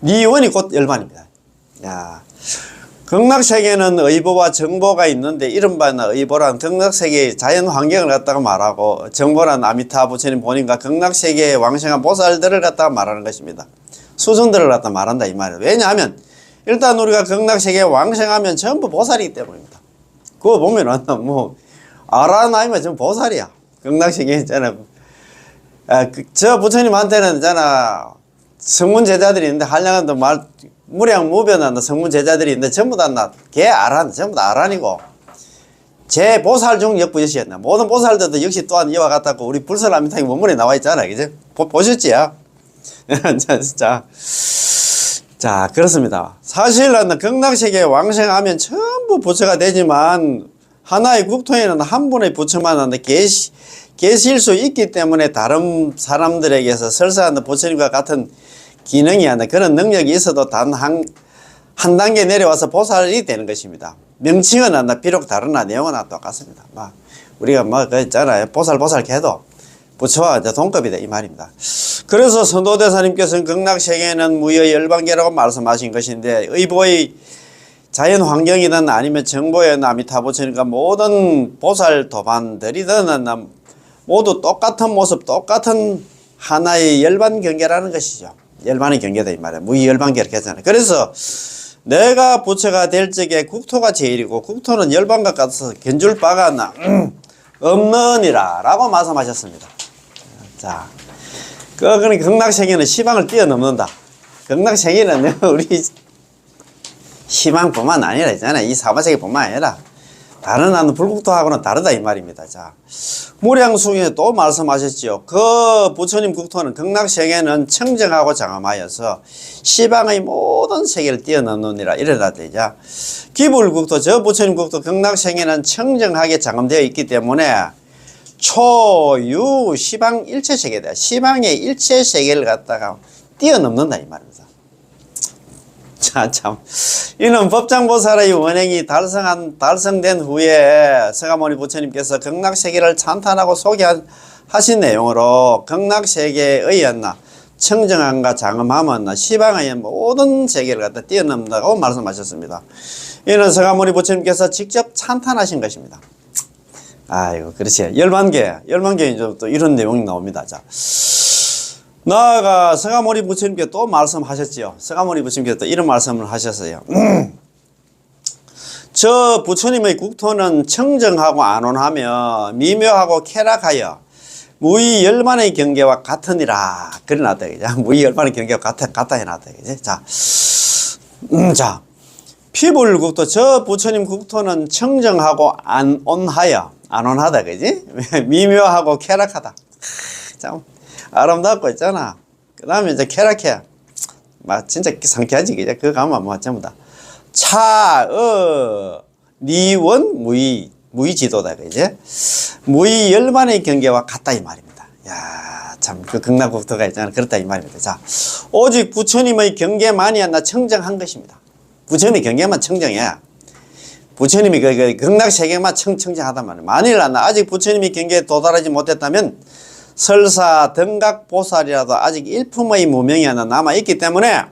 니원이 곧 열반입니다. 야, 극락세계는 의보와 정보가 있는데 이른바 의보란 극락세계의 자연 환경을 갖다가 말하고 정보란 아미타 부처님 본인과 극락세계의 왕생한 보살들을 갖다가 말하는 것입니다. 수준들을 갖다 말한다 이 말이에요. 왜냐하면 일단 우리가 극락세계에 왕생하면 전부 보살이기 때문입니다. 그거 보면은 뭐 아라나이면 전부 보살이야. 극락세계에 있잖아. 저 부처님한테는 있잖아 성문 제자들이 있는데 한량한도 무량무변한 성문 제자들이 있는데 전부 다 걔 아란, 전부 다 아란이고 제 보살 중 역부여시였나. 모든 보살들도 역시 또한 이와 같았고 우리 불설아미타의 원문에 나와 있잖아. 그죠? 보셨지요? 자, 그렇습니다. 사실 극락세계에 왕생하면 전부 부처가 되지만 하나의 국토에는 한 분의 부처만 계실 수 있기 때문에 다른 사람들에게서 설사하는 부처님과 같은 기능이 아니라 그런 능력이 있어도 단 한 단계 내려와서 보살이 되는 것입니다. 명칭은 비록 다르나 내용은 똑같습니다. 우리가 그 있잖아요. 보살 해도 부처와 동급이다 이 말입니다. 그래서 선도대사님께서는 극락세계는 무의 열반계라고 말씀하신 것인데 의보의 자연 환경이든 아니면 정보의 아미타부처니까 모든 보살 도반들이든 모두 똑같은 모습 똑같은 하나의 열반 경계라는 것이죠. 열반의 경계다 이 말이야. 무의 열반계 이렇게 했잖아요. 그래서 내가 부처가 될 적에 국토가 제일이고 국토는 열반과 같아서 견줄 바가 없느니라 라고 말씀하셨습니다. 자, 그러니 극락세계는 시방을 뛰어넘는다. 극락세계는 우리 시방뿐만 아니라 있잖아. 이 사바세계뿐만 아니라 다른 불국토하고는 다르다 이 말입니다. 자, 무량수경에 또 말씀하셨지요. 그 부처님 국토는 극락세계는 청정하고 장엄하여서 시방의 모든 세계를 뛰어넘느니라 이래라 되자. 기불국토 저 부처님 국토 극락세계는 청정하게 장엄되어 있기 때문에 초유 시방 일체세계다. 시방의 일체세계를 갖다가 뛰어넘는다 이 말입니다. 참 이는 법장보살의 원행이 달성된 후에 서가모니 부처님께서 극락세계를 찬탄하고 소개하신 내용으로 극락세계의 청정함과 장엄함은 시방의 모든 세계를 갖다 뛰어넘는다고 말씀하셨습니다. 이는 서가모니 부처님께서 직접 찬탄하신 것입니다. 아이고, 그렇지. 열반계에 또 이런 내용이 나옵니다. 자, 나아가 서가모니 부처님께 또 말씀하셨지요. 서가모니 부처님께서 또 이런 말씀을 하셨어요. 저 부처님의 국토는 청정하고 안온하며 미묘하고 쾌락하여 무의 열반의 경계와 같으니라. 그래 놨다. 무의 열반의 경계와 같다 해놨다. 자, 피불국토 저 부처님 국토는 청정하고 안온하다. 그지? 미묘하고 쾌락하다. 참 아름답고 있잖아. 그 다음에 이제 쾌락해. 진짜 상쾌하지. 그죠? 그거 가면 전부 다. 니원 무의지도다. 그지? 무의 열반의 경계와 같다 이 말입니다. 야, 참 그 극락국토가 있잖아. 그렇다 이 말입니다. 자, 오직 부처님의 경계만이 청정한 것입니다. 부처님의 경계만 청정해. 부처님이 그 극락세계만 청정하단 말이에요. 만일 아직 부처님이 경계에 도달하지 못했다면 설사 등각보살이라도 아직 일품의 무명이 하나 남아있기 때문에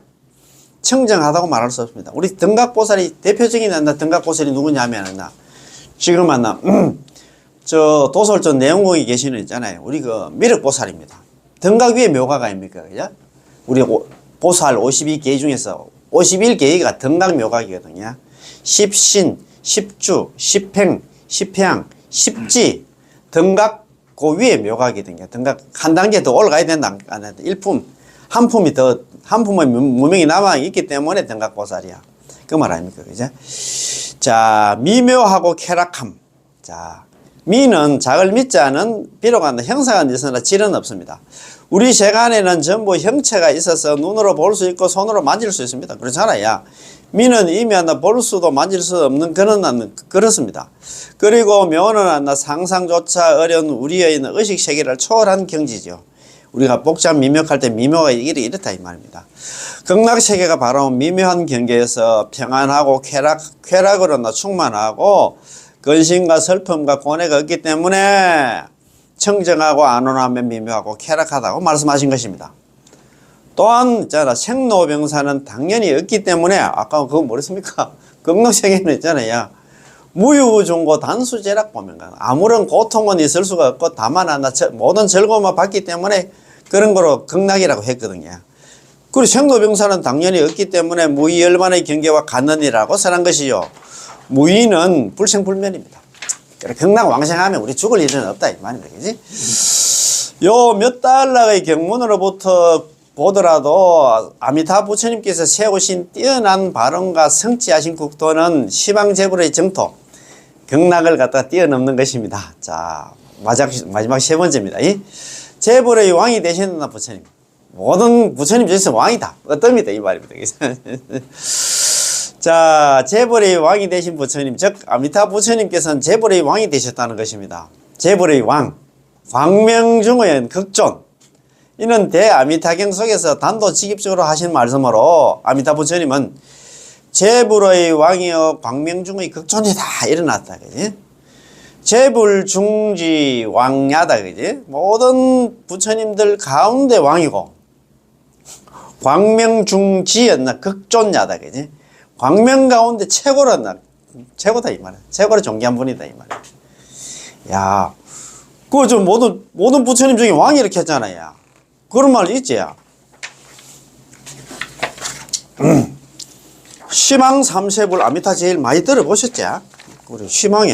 청정하다고 말할 수 없습니다. 우리 등각보살이 대표적인 등각보살이 누구냐면 지금 저 도솔전 내용공이 계시는 있잖아요. 우리 그 미륵보살입니다. 등각 위에 묘가가 아닙니까? 그죠? 우리 보살 52개 중에서 51개가 등각 묘각이거든요. 십신, 십주, 십행, 십향, 십지, 등각 그 위에 묘각이거든요. 등각 한 단계 더 올라가야 된다. 일품 한 품의 무명이 남아있기 때문에 등각보살이야. 그 말 아닙니까? 그죠? 자, 미묘하고 쾌락함. 자, 미는 작을 미자는 비록 한다 형상은 있으나 질은 없습니다. 우리 세간에는 전부 형체가 있어서 눈으로 볼 수 있고 손으로 만질 수 있습니다. 그렇잖아요. 미는 이미 볼 수도 만질 수 없는 그렇습니다. 그리고 묘는 상상조차 어려운 우리의 의식 세계를 초월한 경지죠. 우리가 복잡 미묘할 때 미묘가 이렇다 이 말입니다. 극락세계가 바로 미묘한 경계에서 평안하고 쾌락으로 충만하고 근심과 슬픔과 고뇌가 없기 때문에 청정하고 안온하며 미묘하고 쾌락하다고 말씀하신 것입니다. 또한 있잖아, 생로병사는 당연히 없기 때문에 아까 그거 뭐랬습니까? 극락세계는 있잖아요, 무유중고 단수제락 보면 아무런 고통은 있을 수가 없고 다만 모든 즐거움을 받기 때문에 그런 거로 극락이라고 했거든요. 그리고 생로병사는 당연히 없기 때문에 무의열반의 경계와 같느니라고 설한 것이요. 무의는 불생불멸입니다. 극락왕생하면 우리 죽을 일은 없다 이 말입니다. 그지? 요 몇 달러의 경문으로부터 보더라도 아미타 부처님께서 세우신 뛰어난 발언과 성취하신 국토는 시방제불의 정토, 극락을 갖다 뛰어넘는 것입니다. 자, 마지막 세 번째입니다. 이 제불의 왕이 되시는 부처님. 모든 부처님 중에서 왕이다. 어떻습니까? 이 말입니다. 자, 제불의 왕이 되신 부처님, 즉 아미타 부처님께서는 제불의 왕이 되셨다는 것입니다. 제불의 왕, 광명중의 극존. 이는 대아미타경 속에서 단도직입적으로 하신 말씀으로 아미타 부처님은 제불의 왕이여 광명중의 극존이다 일어났다. 그지? 제불중지 왕야다. 그지? 모든 부처님들 가운데 왕이고 광명중지였나 극존야다. 그지? 광명 가운데 최고다 이 말이야. 최고로 존귀한 분이다 이 말이야. 야, 그거 좀 모든 부처님 중에 왕이 이렇게 했잖아요. 그런 말 있지? 시방 삼세불 아미타 제일 많이 들어보셨지? 우리 시방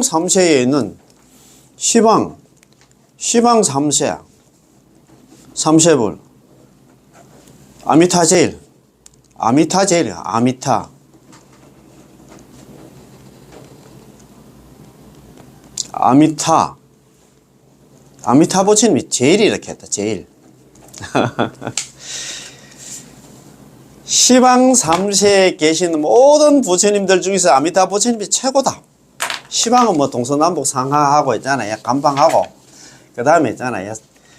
삼세에 있는 시방 삼세불 아미타 제일 아미타 부처님이 제일 이렇게 했다. 제일. 시방 3세에 계신 모든 부처님들 중에서 아미타 부처님이 최고다. 시방은 뭐 동서남북 상하하고 있잖아요. 감방하고. 그 다음에 있잖아요.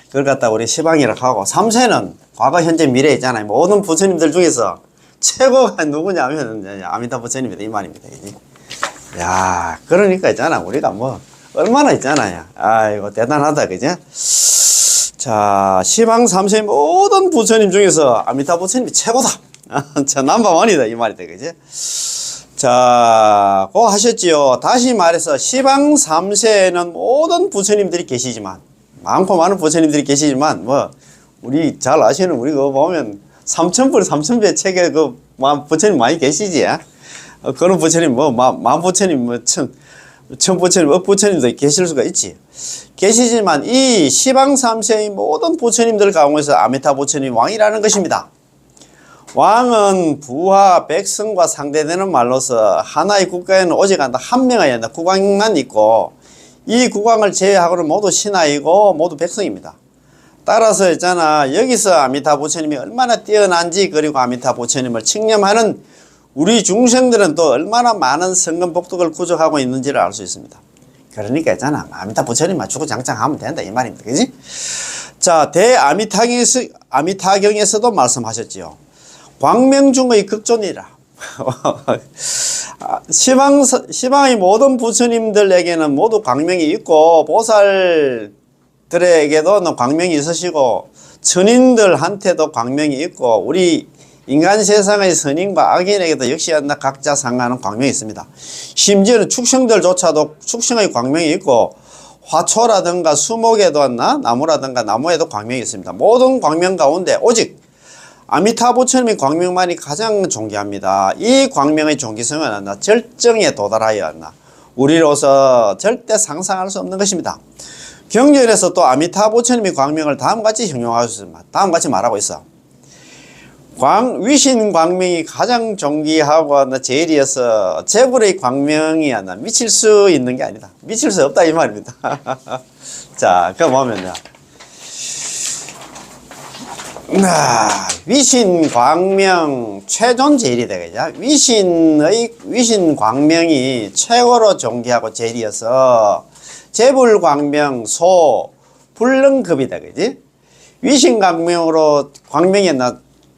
그걸 갖다 우리 시방이라고 하고. 3세는 과거, 현재, 미래 있잖아요. 모든 부처님들 중에서 최고가 누구냐면 아미타 부처님이다. 이 말입니다. 그지? 야, 그러니까 있잖아. 우리가 뭐 얼마나 있잖아요. 아이고, 대단하다. 그죠? 자, 시방 3세의 모든 부처님 중에서 아미타 부처님이 최고다. 자, 넘버원이다. 이 말이다. 그죠? 자, 고 하셨지요. 다시 말해서 시방 3세에는 모든 부처님들이 계시지만, 많고 많은 부처님들이 계시지만, 뭐, 우리 잘 아시는 우리 그거 보면, 3,000불, 3,000배 책에 그, 부처님 많이 계시지? 그런 부처님, 뭐, 만 부처님, 뭐, 천 부처님, 억 부처님도 계실 수가 있지. 계시지만, 이 시방 3세의 모든 부처님들 가운데서 아미타 부처님 왕이라는 것입니다. 왕은 부하 백성과 상대되는 말로서 하나의 국가에는 오직 한 명의 국왕만 있고 이 국왕을 제외하고는 모두 신하이고 모두 백성입니다. 따라서 있잖아, 여기서 아미타 부처님이 얼마나 뛰어난지, 그리고 아미타 부처님을 칭념하는 우리 중생들은 또 얼마나 많은 성금 복덕을 구족하고 있는지를 알 수 있습니다. 그러니까 있잖아, 아미타 부처님만 주구장창하면 된다 이 말입니다. 그지? 자, 대아미타경에서도 말씀하셨지요. 광명중의 극존이라. 시방의 모든 부처님들에게는 모두 광명이 있고 보살들에게도 광명이 있으시고 천인들한테도 광명이 있고 우리 인간 세상의 선인과 악인에게도 역시 각자 상하는 광명이 있습니다. 심지어는 축생들조차도 축생의 광명이 있고 화초라든가 수목에도 나무라든가 나무에도 광명이 있습니다. 모든 광명 가운데 오직 아미타 부처님의 광명만이 가장 존귀합니다. 이 광명의 존귀성은 절정에 도달하여 우리로서 절대 상상할 수 없는 것입니다. 경전에서 또 아미타 부처님의 광명을 다음같이 형용하고 있습니다. 다음같이 말하고 있어. 위신 광명이 가장 존귀하고 제일이어서 재불의 광명이 미칠 수 있는 게 아니다. 미칠 수 없다 이 말입니다. 자, 그럼 보면요. 위신 광명 최존 제일이다 그죠? 위신 광명이 최고로 존귀하고 제일이어서 재불 광명 소 불능급이다 그지? 위신 광명으로 광명이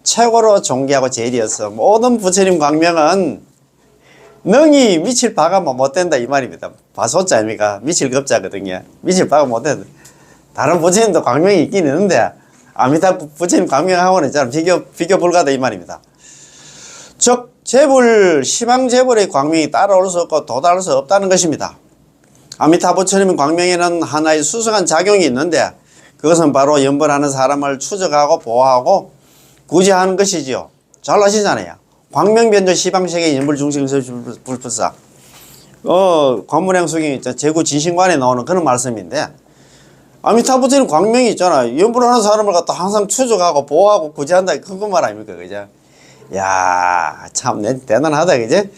최고로 존귀하고 제일이어서 모든 부처님 광명은 능히 미칠 바가 못 된다 이 말입니다. 바소자 아닙니까? 미칠 급자거든요. 미칠 바가 못 된다. 다른 부처님도 광명이 있긴 있는데 아미타 부처님 광명하고는 있잖아. 비교 불가다 이 말입니다. 즉 재불 시방 재불의 광명이 따라올 수 없고 도달할 수 없다는 것입니다. 아미타 부처님 광명에는 하나의 수승한 작용이 있는데 그것은 바로 연번하는 사람을 추적하고 보호하고 구제하는 것이지요. 잘 아시잖아요. 광명변조 시방세계 연불중생서 불법사 관문행수경 있잖아. 제구 진신관에 나오는 그런 말씀인데 아미타 부처님 광명이 있잖아. 연불하는 사람을 갖다 항상 추적하고 보호하고 구제한다. 그거 말 아닙니까? 그죠? 야, 참 대단하다. 그지?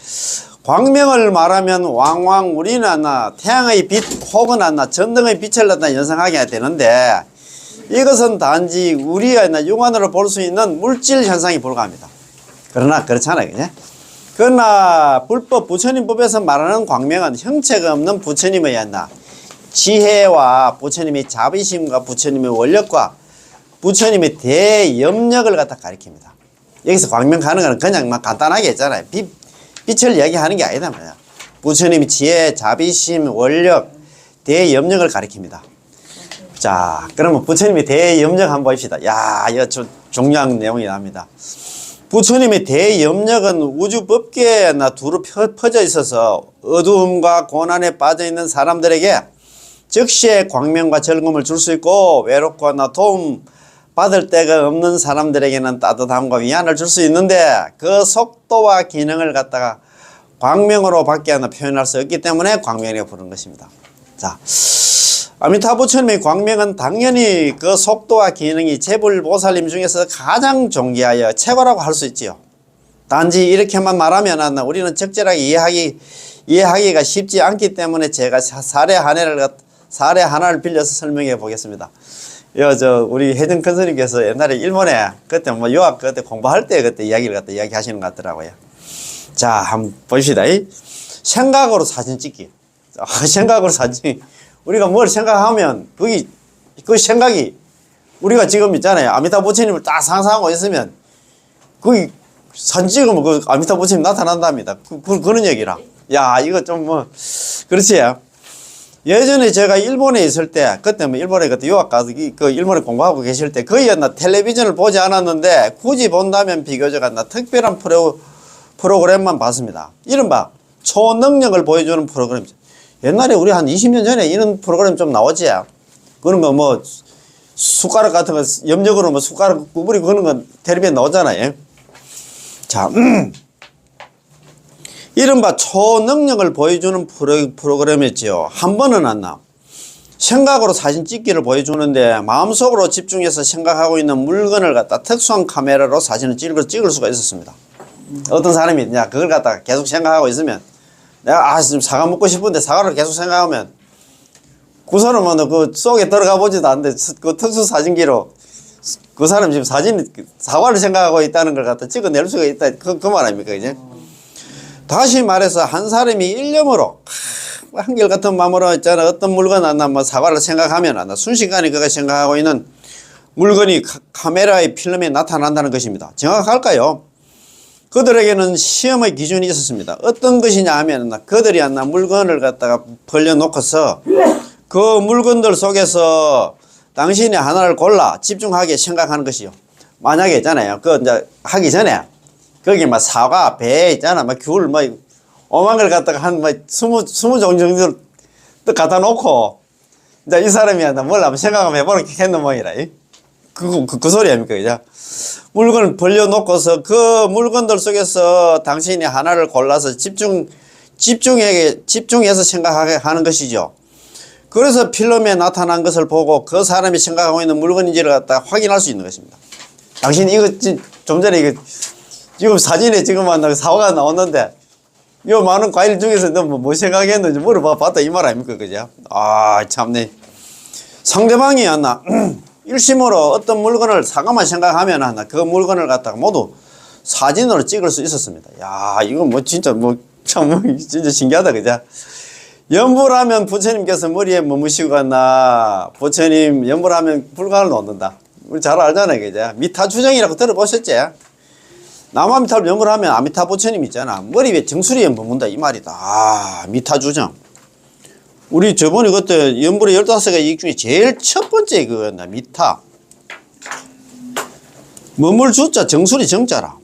광명을 말하면 왕왕 우리는 태양의 빛 혹은 전등의 빛을 연상하게 되는데 이것은 단지 우리가 육안으로 볼 수 있는 물질 현상이 불과합니다. 그러나 그렇잖아요. 그죠? 그러나 불법 부처님 법에서 말하는 광명은 형체가 없는 부처님의 지혜와 부처님의 자비심과 부처님의 원력과 부처님의 대염력을 갖다 가리킵니다. 여기서 광명 가는 건 그냥 간단하게 했잖아요. 빛을 이야기하는 게 아니다 말이야. 부처님의 지혜, 자비심, 원력, 대염력을 가리킵니다. 자, 그러면 부처님의 대염력 한번 봅시다. 야, 이거 좀 중요한 내용이 납니다. 부처님의 대염력은 우주 법계에 두루 퍼져 있어서 어두움과 고난에 빠져 있는 사람들에게 즉시에 광명과 즐거움을 줄 수 있고 외롭거나 도움 받을 데가 없는 사람들에게는 따뜻함과 위안을 줄 수 있는데 그 속도와 기능을 갖다가 광명으로 밖에 표현할 수 없기 때문에 광명이라고 부르는 것입니다. 자, 아미타 부처님의 광명은 당연히 그 속도와 기능이 재불보살님 중에서 가장 존귀하여 최고라고 할 수 있지요. 단지 이렇게만 말하면 우리는 적절하게 이해하기가 쉽지 않기 때문에 제가 사례 하나를 빌려서 설명해 보겠습니다. 우리 혜정 큰스님께서 옛날에 일본에 그때 유학 그때 공부할 때 그때 이야기하시는 것 같더라고요. 자, 한번 봅시다. 생각으로 사진 찍기. 생각으로 사진. 우리가 뭘 생각하면 그 생각이 우리가 지금 있잖아요. 아미타 부처님을 딱 상상하고 있으면 사진 찍으면 그 아미타 부처님 나타난답니다. 그런 얘기라. 야, 이거 좀 그렇지. 예전에 제가 일본에 있을 때, 그때 일본에 그때 유학 가서 일본에 공부하고 계실 때 거의 텔레비전을 보지 않았는데 굳이 본다면 비교적 특별한 프로그램만 봤습니다. 이른바 초능력을 보여주는 프로그램. 옛날에 우리 한 20년 전에 이런 프로그램 좀 나오지. 그런 거 숟가락 같은 거 염력으로 숟가락 구부리고 그런 건 텔레비전에 나오잖아요. 자, 이른바 초능력을 보여주는 프로그램이지요. 한 번은 생각으로 사진 찍기를 보여주는데 마음속으로 집중해서 생각하고 있는 물건을 갖다 특수한 카메라로 사진을 찍을 수가 있었습니다. 어떤 사람이 그걸 갖다가 계속 생각하고 있으면 내가 지금 사과 먹고 싶은데 사과를 계속 생각하면 그 사람은 그 속에 들어가 보지도 않는데 그 특수 사진기로 그 사람 지금 사과를 생각하고 있다는 걸 갖다 찍어낼 수가 있다. 그 말 아닙니까, 이제? 다시 말해서 한 사람이 일념으로 한결같은 마음으로 있잖아. 어떤 물건 사과를 생각하면 순식간에 그가 생각하고 있는 물건이 카메라의 필름에 나타난다는 것입니다. 정확할까요? 그들에게는 시험의 기준이 있었습니다. 어떤 것이냐 하면 그들이 물건을 갖다가 벌려놓고서 그 물건들 속에서 당신이 하나를 골라 집중하게 생각하는 것이요. 만약에 있잖아요. 이제 하기 전에 거기 사과, 배 있잖아. 귤, 오만 걸 갖다가 한 20종 정도 갖다 놓고 이제 이 사람이 뭘 한번 생각 한번 해보는 게 했는 모양이라. 그 소리 아닙니까, 그죠? 물건을 벌려놓고서 그 물건들 속에서 당신이 하나를 골라서 집중해서 생각하게 하는 것이죠. 그래서 필름에 나타난 것을 보고 그 사람이 생각하고 있는 물건인지를 갖다 확인할 수 있는 것입니다. 당신 이거 좀 전에 이거 지금 사진에 지금 사과가 나왔는데 요 많은 과일 중에서 너 뭐 생각했는지 물어봐 봤다 이 말 아닙니까? 그죠? 아, 참네. 상대방이 하나 일심으로 어떤 물건을 사과만 생각하면 하나 그 물건을 갖다가 모두 사진으로 찍을 수 있었습니다. 야, 이거 뭐 진짜 뭐 참 진짜 신기하다. 그죠? 연불하면 부처님께서 머리에 머무시고 갔나 부처님 연불하면 불광을 놓는다. 우리 잘 알잖아요. 그죠? 미타주정이라고 들어보셨지? 남아미타불 연불하면 아미타 부처님 있잖아. 머리 위에 정수리에 머문다 이 말이다. 아, 미타주정. 우리 저번에 그때 연불의 15가지 이익 중에 제일 첫 번째 그거였나. 미타. 머물 주자 정수리 정자라.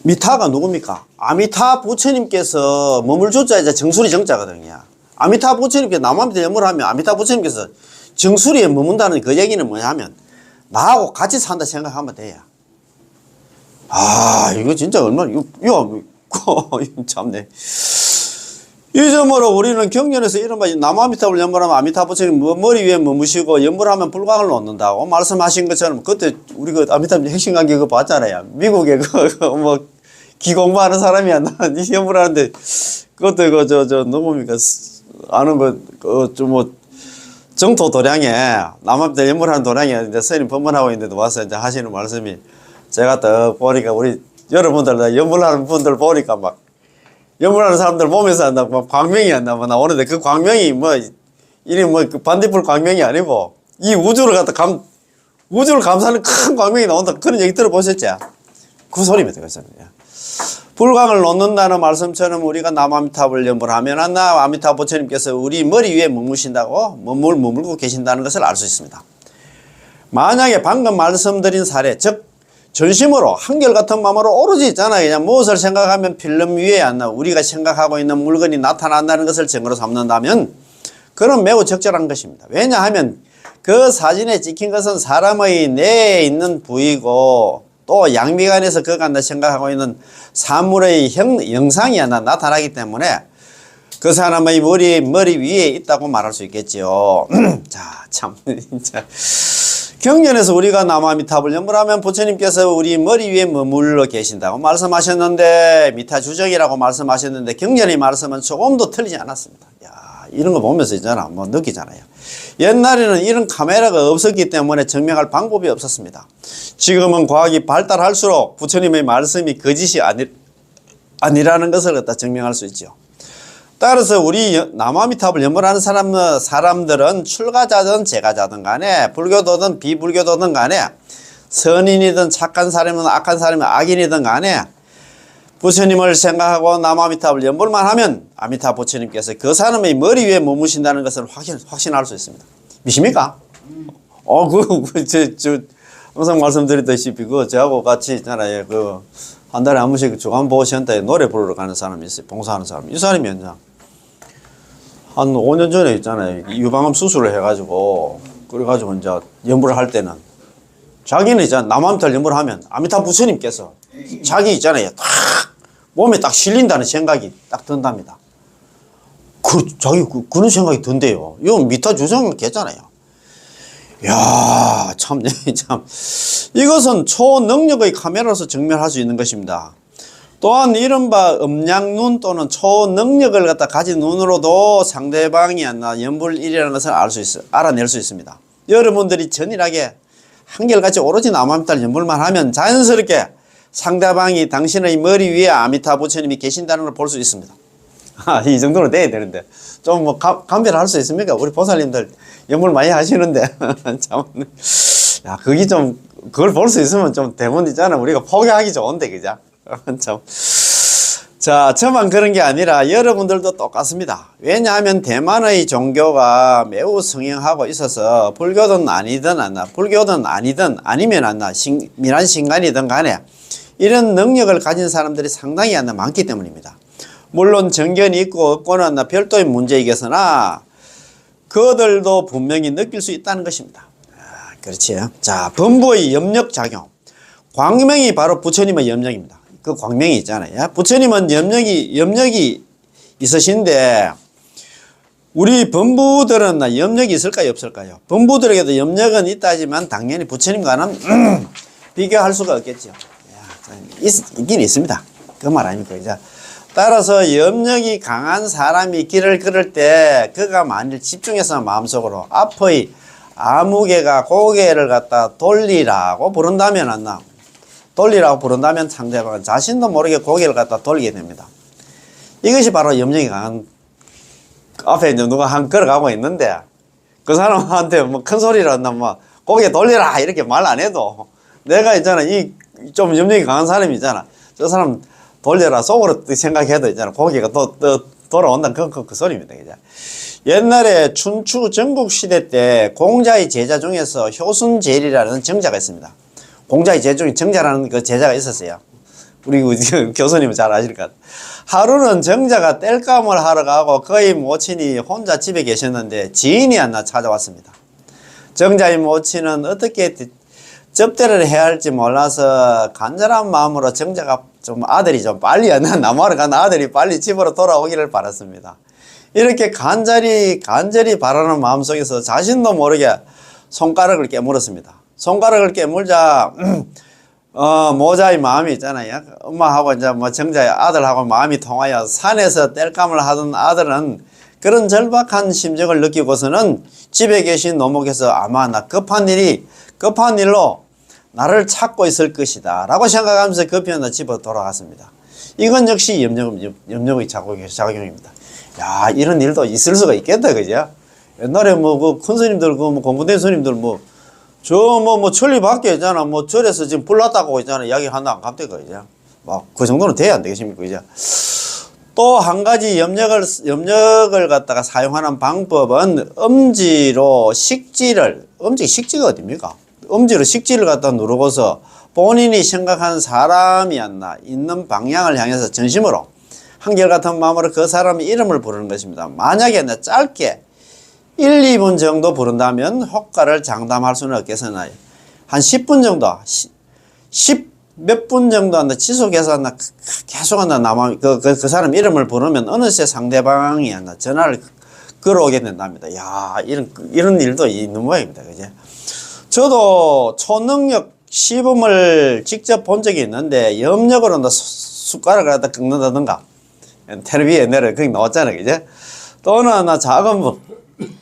미타가 누굽니까? 아미타 부처님께서 머물 주자 이제 정수리 정자거든요. 아미타 부처님께서 남아미타 연불하면 아미타 부처님께서 정수리에 머문다는 그 얘기는 뭐냐면 나하고 같이 산다 생각하면 돼요. 아, 이거 진짜 얼마나, 이거 참네. 이 점으로 우리는 경전에서 이른바 남아미타불 연불하면 아미타 부처님 머리 위에 머무시고 연불하면 불광을 놓는다고 말씀하신 것처럼 그때 우리 그 아미타불 핵심관계 그거 봤잖아요. 미국에 뭐 기공부하는 사람이야. 연불하는데 그것도 누굽니까? 아는 뭐 정토 도량에 남아미타 연불하는 도량에 이제 스님 법문하고 있는데도 와서 이제 하시는 말씀이 제가 딱 보니까 우리 여러분들 연불하는 분들 보니까 막 연불하는 사람들 보면서 막 광명이 안 나오는데 그 광명이 뭐 이리 뭐 그 반딧불 광명이 아니고 이 우주를 갖다 우주를 감싸는 큰 광명이 나온다 그런 얘기 들어보셨죠? 그 소리입니다. 그래서 불광을 놓는다는 말씀처럼 우리가 남아미타불 연불하면 아미타 부처님께서 우리 머리 위에 머무신다고 머물고 계신다는 것을 알 수 있습니다. 만약에 방금 말씀드린 사례 즉 전심으로 한결같은 마음으로 오로지 있잖아요. 그냥 무엇을 생각하면 필름 위에 우리가 생각하고 있는 물건이 나타난다는 것을 증거로 삼는다면 그건 매우 적절한 것입니다. 왜냐하면 그 사진에 찍힌 것은 사람의 뇌에 있는 부위고 또 양미간에서 그가 생각하고 있는 사물의 영상이 나타나기 때문에 그 사람의 머리 위에 있다고 말할 수 있겠죠. 자, 참 진짜 경전에서 우리가 남아미타불 연불하면 부처님께서 우리 머리 위에 머물러 계신다고 말씀하셨는데 미타주정이라고 말씀하셨는데 경전의 말씀은 조금도 틀리지 않았습니다. 야, 이런 거 보면서 있잖아 뭐 느끼잖아요. 옛날에는 이런 카메라가 없었기 때문에 증명할 방법이 없었습니다. 지금은 과학이 발달할수록 부처님의 말씀이 거짓이 아니라는 것을 갖다 증명할 수 있죠. 따라서 우리 남아미타불 연불하는 사람들은 출가자든 재가자든 간에 불교도든 비불교도든 간에 선인이든 착한 사람이든 악한 사람이든 악인이든 간에 부처님을 생각하고 남아미타불 연불만 하면 아미타 부처님께서 그 사람의 머리 위에 머무신다는 것을 확신할 수 있습니다. 믿습니까? 항상 말씀드렸다시피 저하고 같이 있잖아요. 한 달에 한 번씩 조간보호센터에 노래 부르러 가는 사람이 있어요. 봉사하는 사람. 이 사람이 한 5년 전에 있잖아요. 유방암 수술을 해가지고, 그래가지고 이제 연불을 할 때는 자기는 이제 남아미타를 연불하면 아미타 부처님께서 자기 있잖아요. 딱 몸에 딱 실린다는 생각이 딱 든답니다. 그런 생각이 든대요. 이건 미타주정은 괜찮아요. 야, 참. 이것은 초능력의 카메라로서 증명할 수 있는 것입니다. 또한 이른바 음양눈 또는 초능력을 갖다 가진 눈으로도 상대방이 연불일이라는 것을 알아낼 수 있습니다. 여러분들이 전일하게 한결같이 오로지 남아미타를 연불만 하면 자연스럽게 상대방이 당신의 머리 위에 아미타 부처님이 계신다는 걸 볼 수 있습니다. 이 정도는 돼야 되는데 좀 뭐 감별할 수 있습니까? 우리 보살님들 연불 많이 하시는데 참, 야, 그걸 볼 수 있으면 좀 대문이잖아. 우리가 포기하기 좋은데, 그죠? 참. 자, 저만 그런 게 아니라 여러분들도 똑같습니다. 왜냐하면 대만의 종교가 매우 성행하고 있어서 불교든 아니든 아니면 미란 신간이든 간에 이런 능력을 가진 사람들이 상당히 많기 때문입니다. 물론 정견이 있고 없고는 별도의 문제이겠으나 그들도 분명히 느낄 수 있다는 것입니다. 그렇지요. 자, 범부의 염력작용. 광명이 바로 부처님의 염력입니다. 그 광명이 있잖아요. 부처님은 염력이 있으신데 우리 범부들은 염력이 있을까요, 없을까요? 범부들에게도 염력은 있다 하지만 당연히 부처님과는 비교할 수가 없겠죠. 있긴 있습니다. 그 말 아닙니까? 이제 따라서 염력이 강한 사람이 길을 걸을 때 그가 만일 집중해서 마음속으로 앞의 아무개가 고개를 갖다 돌리라고 부른다면 안나 돌리라고 부른다면 상대방은 자신도 모르게 고개를 갖다 돌리게 됩니다. 이것이 바로 염력이 강한 앞에 이제 누가 한 걸어가고 있는데 그 사람한테 뭐 큰 소리를 한다 뭐 고개 돌리라 이렇게 말 안 해도 내가 있잖아 이 좀 염력이 강한 사람이 있잖아 저 사람 돌려라 속으로 생각해도 있잖아 고개가 또 돌아온다 그 소리입니다. 그죠? 옛날에 춘추 전국시대 때 공자의 제자 중에서 효순제일이라는 정자가 있습니다. 공자의 제자 중에 정자라는 그 제자가 있었어요. 우리 교수님은 잘 아실 것 같아요. 하루는 정자가 땔감을 하러 가고 그의 모친이 혼자 집에 계셨는데 지인이 하나 찾아왔습니다. 정자의 모친은 어떻게 접대를 해야 할지 몰라서 간절한 마음으로 정자가 좀 아들이 좀 빨리 나무하러 간 아들이 빨리 집으로 돌아오기를 바랐습니다. 이렇게 간절히 바라는 마음속에서 자신도 모르게 손가락을 깨물었습니다. 손가락을 깨물자 모자의 마음이 있잖아요. 엄마하고 이제 뭐 정자의 아들하고 마음이 통하여 산에서 땔감을 하던 아들은 그런 절박한 심정을 느끼고서는 집에 계신 노목에서 아마 나 급한 일로 나를 찾고 있을 것이다 라고 생각하면서 급히 집으로 돌아갔습니다. 이건 역시 염력의 작용입니다. 야, 이런 일도 있을 수가 있겠다, 그죠? 옛날에 그 큰 스님들, 공부된 스님들 천리 밖에 있잖아. 절에서 지금 불났다고 있잖아. 이야기 하나 안 갑대가, 그죠? 그 정도는 돼야 안 되겠습니까, 그죠? 또 한 가지 염력을 갖다가 사용하는 방법은 음지로 식지가 어딥니까? 음지로 식지를 갖다 누르고서 본인이 생각한 사람이 있는 방향을 향해서 전심으로 한결같은 마음으로 그 사람의 이름을 부르는 것입니다. 만약에 짧게 1, 2분 정도 부른다면 효과를 장담할 수는 없겠으나 한 10분 정도, 10 몇 분 정도 지속해서 계속 그 사람 이름을 부르면 어느새 상대방이 전화를 걸어오게 된답니다. 야, 이런 일도 있는 모양입니다. 그죠? 저도 초능력 시범을 직접 본 적이 있는데 염력으로 숟가락을 갖다 긁는다든가 텔레비에 옛날에 거기 나왔잖아요. 그죠? 또는 작은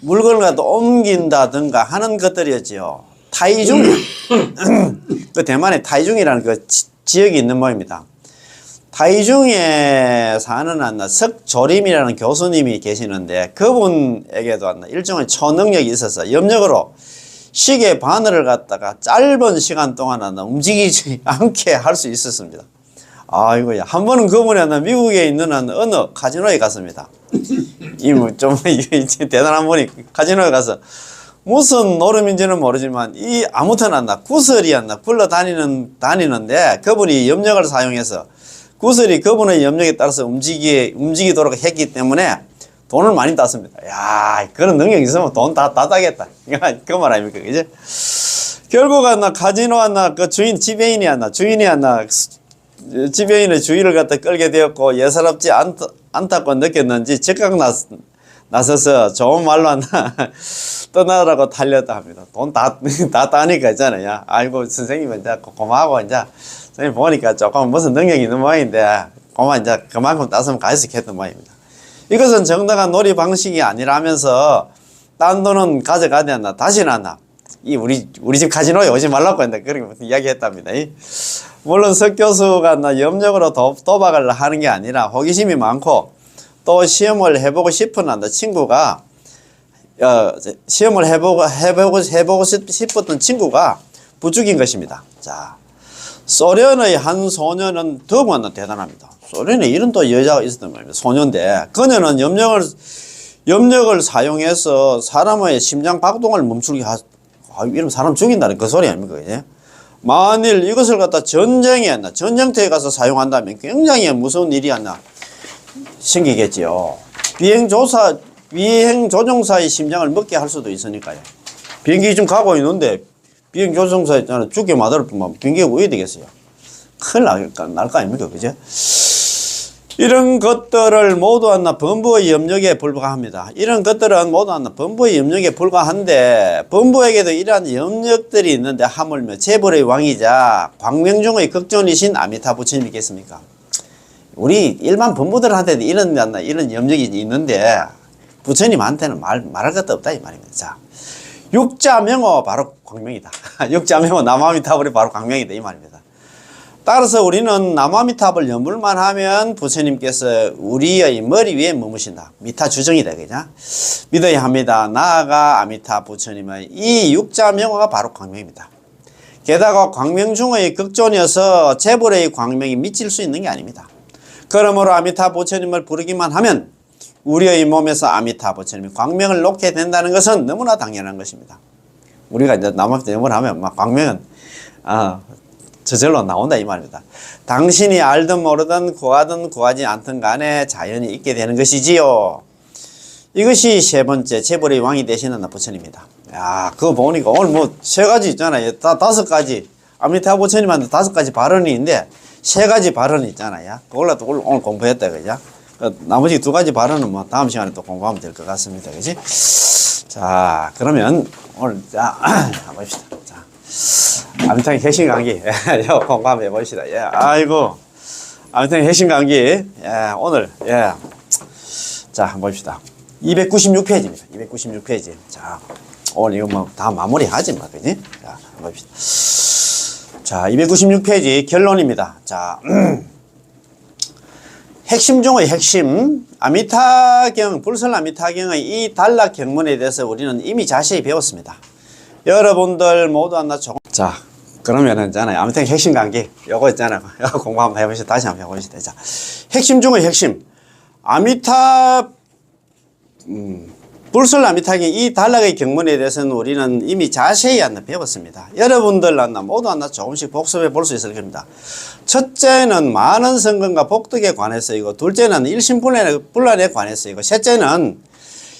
물건을 갖다 옮긴다든가 하는 것들이었죠. 타이중 그 대만에 타이중이라는 그 지역이 있는 모양입니다. 타이중에 사는 석조림이라는 교수님이 계시는데 그분에게도 일종의 초능력이 있어서 염력으로 시계 바늘을 갖다가 짧은 시간 동안 움직이지 않게 할 수 있었습니다. 아이고야. 한 번은 그분이 미국에 있는 어느 카지노에 갔습니다. 좀 대단한 분이 카지노에 가서 무슨 노름인지는 모르지만 아무튼 구슬이 굴러 다니는데 그분이 염력을 사용해서 구슬이 그분의 염력에 따라서 움직이도록 했기 때문에 돈을 많이 땄습니다. 야, 그런 능력이 있으면 돈 다 따겠다. 그 말 아닙니까? 그죠? 결국 카지노 그 지배인이 지배인의 주의를 갖다 끌게 되었고 예사롭지 않다고 느꼈는지 즉각 나서서 좋은 말로 떠나라고 달렸다 합니다. 돈 다 따니까 있잖아요. 아이고, 선생님은 이제 고마워. 이제 선생님 보니까 조금 무슨 능력이 있는 모양인데, 이제 그만큼 따서면 가있어 했던 모양입니다. 이것은 정당한 놀이 방식이 아니라면서, 딴 돈은 가져가야 된다. 다시는 우리 집 카지노에 오지 말라고 했는데, 그렇게 이야기 했답니다. 물론 석 교수가 염력으로 도박을 하는 게 아니라 호기심이 많고, 또 시험을 해보고 싶은 친구가 시험을 해보고 싶었던 친구가 부죽인 것입니다. 자, 소련의 한 소녀는 더욱 대단합니다. 소련에 이런 또 여자가 있었던 겁니다. 소녀인데 그녀는 염력을 사용해서 사람의 심장 박동을 멈추게 이러면 사람 죽인다는 그 소리 아닙니까? 이제? 만일 이것을 갖다 전쟁터에 가서 사용한다면 굉장히 무서운 일이 생기겠지요. 비행 조종사의 심장을 먹게 할 수도 있으니까요. 비행기 좀 가고 있는데 비행 조종사 있잖아요. 죽게 만들 뿐만 비행기가 왜 되겠어요? 큰일 날 거 아닙니까? 그죠? 이런 것들을 모두 하나 범부의 염력에 불과합니다. 이런 것들은 모두 하나 범부의 염력에 불과한데 범부에게도 이러한 염력들이 있는데 하물며 재벌의 왕이자 광명중의 극존이신 아미타 부처님이겠습니까? 우리 일반 범부들한테도 이런 염력이 있는데 부처님한테는 말할 것도 없다 이 말입니다. 자, 육자명호 바로 광명이다. 육자명호 남아미타불이 바로 광명이다 이 말입니다. 따라서 우리는 남아미탑을 연불만 하면 부처님께서 우리의 머리 위에 머무신다. 미타 주정이다. 그죠? 믿어야 합니다. 나아가 아미타 부처님의 이 육자명호가 바로 광명입니다. 게다가 광명중의 극존이어서 재벌의 광명이 미칠 수 있는 게 아닙니다. 그러므로 아미타 부처님을 부르기만 하면 우리의 몸에서 아미타 부처님이 광명을 놓게 된다는 것은 너무나 당연한 것입니다. 우리가 이제 남아미타 연불 하면 막 광명은 저절로 나온다 이 말입니다. 당신이 알든 모르든 구하든 구하지 않든 간에 자연히 있게 되는 것이지요. 이것이 세 번째 재벌의 왕이 되시는 부처님입니다. 야, 그거 보니까 오늘 뭐 세 가지 있잖아요. 다섯 가지. 아미타 부처님한테 다섯 가지 발언이 있는데 세 가지 발언이 있잖아요. 그걸로 또 오늘 공부했다 그죠? 나머지 두 가지 발언은 뭐 다음 시간에 또 공부하면 될 것 같습니다. 그지? 자, 그러면 오늘 한번 봅시다. 자. 아미타의 핵심 강의 공부 한번 해봅시다. 예, 아이고 아미타의 핵심 강의 오늘 자 한번 봅시다. 296페이지입니다. 296페이지. 자 오늘 이거 뭐 다 마무리하지 마, 그지? 자 한번 봅시다. 자 296페이지 결론입니다. 자 핵심 중의 핵심 아미타경 불설 아미타경의 이 단락 경문에 대해서 우리는 이미 자세히 배웠습니다. 여러분들 모두 하나 조금 자 그러면은 있잖아요. 아무튼 핵심 강의 요거 있잖아요. 요거 공부 한번 해보시죠. 다시 한번 해보시죠. 자 핵심 중의 핵심 아미타 불설 아미타경 이 단락의 경문에 대해서는 우리는 이미 자세히 하나 배웠습니다. 여러분들 하나 모두 하나 조금씩 복습해 볼 수 있을 겁니다. 첫째는 많은 성근과 복덕에 관해서이고 둘째는 일심불란에 관해서이고 셋째는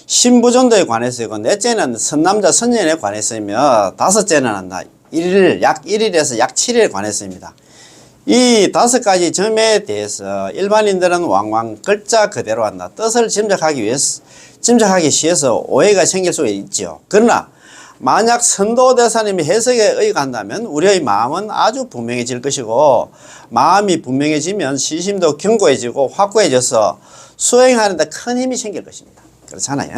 신부전도에 관해서이고 넷째는 선남자 선녀에 관해서이며 다섯째는 약 1일에서 약 7일에 관해서입니다. 이 다섯 가지 점에 대해서 일반인들은 왕왕 글자 그대로 한다. 뜻을 짐작하기 쉬워서 오해가 생길 수가 있죠. 그러나 만약 선도대사님이 해석에 의거한다면 우리의 마음은 아주 분명해질 것이고 마음이 분명해지면 시심도 견고해지고 확고해져서 수행하는 데 큰 힘이 생길 것입니다. 그렇잖아요.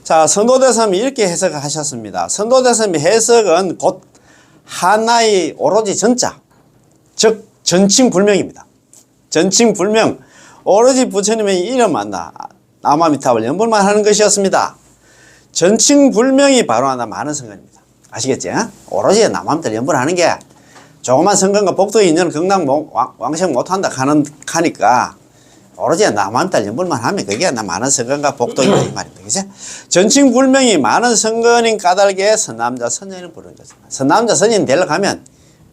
자, 선도대사님이 이렇게 해석을 하셨습니다. 선도대사님의 해석은 곧 하나의 오로지 전자, 즉 전칭불명입니다. 전칭불명, 오로지 부처님의 이름만 남아미타불 연불만 하는 것이었습니다. 전칭불명이 바로 하나 많은 성근입니다. 아시겠지? 오로지 남아미타불 연불하는 게 조그만 성근과 복덕의 인연은 극락 왕생 못한다 하니까 오로지 남아미타 연불만 하면 그게 많은 성근과 복덕이다 이 말입니다. 그죠? 전칭불명이 많은 성근인 까닭에 선남자 선녀를 부르는 거죠. 선남자 선녀는 되려고 하면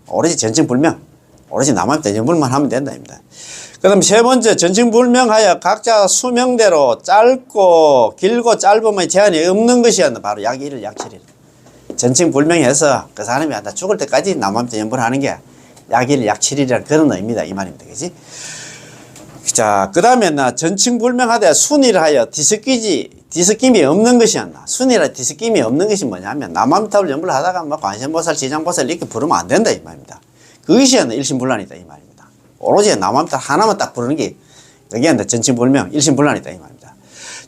오로지 전칭불명, 오로지 남아미타 연불만 하면 된다입니다. 그 다음 세 번째, 전칭불명하여 각자 수명대로 짧고 길고 짧음의 제한이 없는 것이 바로 약 1일, 약 7일. 전칭불명해서 그 사람이 죽을 때까지 남아미타 연불하는 게 약 1일, 약 7일이라는 그런 의미다 이 말입니다. 그지? 자, 그 다음에 전칭불명하되 순일하여 뒤섞임이 없는 것이 순이라 뒤섞임이 없는 것이 뭐냐면 남아미타불 연불을 하다가 관세음보살, 지장보살 이렇게 부르면 안 된다 이 말입니다. 그것이 일심불란이다 이 말입니다. 오로지 남아미타 하나만 딱 부르는 게 그게 전칭불명, 일심불란이다 이 말입니다.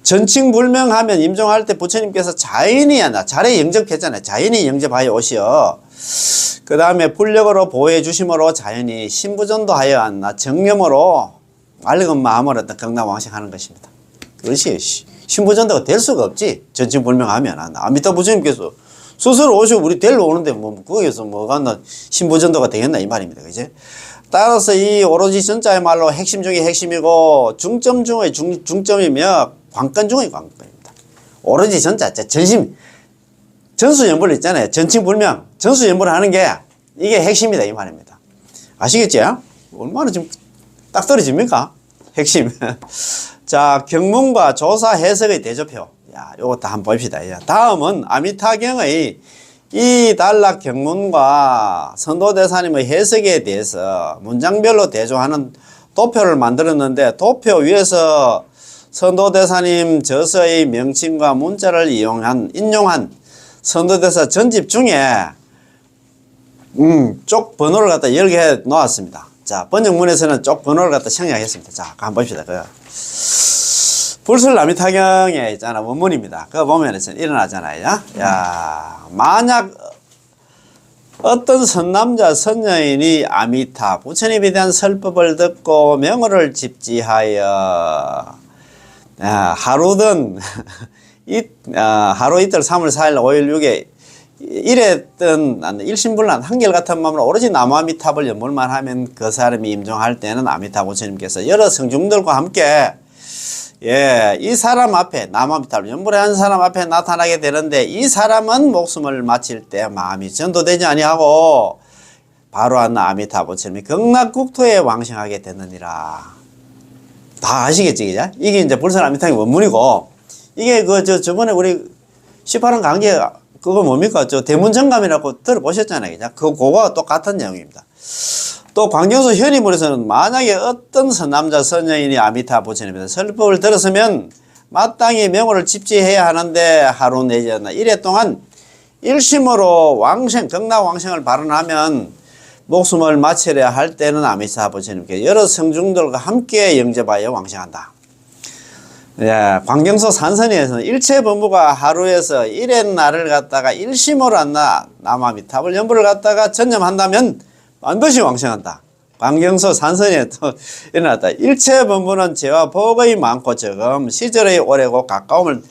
전칭불명하면 임종할 때 부처님께서 자연히 자례 영접했잖아요. 자연히 영접하여 오시어 그 다음에 불력으로 보호해 주심으로 자연히 신부전도하여 정념으로 맑은 마음으로 경락왕생하는 것입니다. 그것이 신부전도가 될 수가 없지. 전칭불명하면 아미타 부처님께서 스스로 오시고 우리 데리러 오는데 거기서 뭐가 신부전도가 되겠나 이 말입니다. 그지? 따라서 이 오로지 전자야말로 핵심 중의 핵심이고 중점 중의 중점이며 관건 중의 관건입니다. 오로지 전자, 전수연불 있잖아요. 전칭불명, 전수연불을 하는 게 이게 핵심이다 이 말입니다. 아시겠죠? 얼마나 지금 딱 떨어집니까? 핵심. 자, 경문과 조사 해석의 대조표. 야, 요것도 한번 봅시다. 다음은 아미타경의 이 단락 경문과 선도대사님의 해석에 대해서 문장별로 대조하는 도표를 만들었는데 도표 위에서 선도대사님 저서의 명칭과 문자를 인용한 선도대사 전집 중에 쪽 번호를 갖다 10개 해 놓았습니다. 자, 번역문에서는 쪽 번호를 갖다 생략했습니다. 자, 한번 봅시다. 불설남이타경에 있잖아, 원문입니다. 그거 보면 일어나잖아요. 야, 만약 어떤 선남자 선여인이 아미타 부처님에 대한 설법을 듣고 명호를 집지하여 하루든 하루 이틀 3월 4일 5일 6일 이랬던 일심불란 한결같은 마음으로 오로지 나무아미탑을 연불만 하면 그 사람이 임종할 때는 아미타 부처님께서 여러 성중들과 함께 이 사람 앞에 나무아미탑을 연불한 사람 앞에 나타나게 되는데 이 사람은 목숨을 마칠 때 마음이 전도되지 아니하고 바로 안나 아미타 부처님이 극락국토에 왕생하게 되느니라. 다 아시겠지, 그죠? 이게 이제 불설 아미타의 원문이고, 이게 저번에 우리 18원 강좌 그거 뭡니까? 대문정감이라고 들어보셨잖아요, 그죠? 그거와 똑같은 내용입니다. 또 광경수 현의문에서는 만약에 어떤 선남자 선여인이 아미타 부처님의 설법을 들었으면 마땅히 명호를 집지해야 하는데 하루 내지 이래 동안 일심으로 극락 왕생을 발언하면 목숨을 마치려 할 때는 아미타 부처님께 여러 성중들과 함께 영접하여 왕생한다. 광경소 산선에서는 일체범부가 하루에서 일의 날을 갖다가 일심으로 남아미탑을 연부를 갖다가 전념한다면 반드시 왕생한다. 광경소 산선에 또 일어났다. 일체범부는 죄와 복의 많고 적음 시절의 오래고 가까움을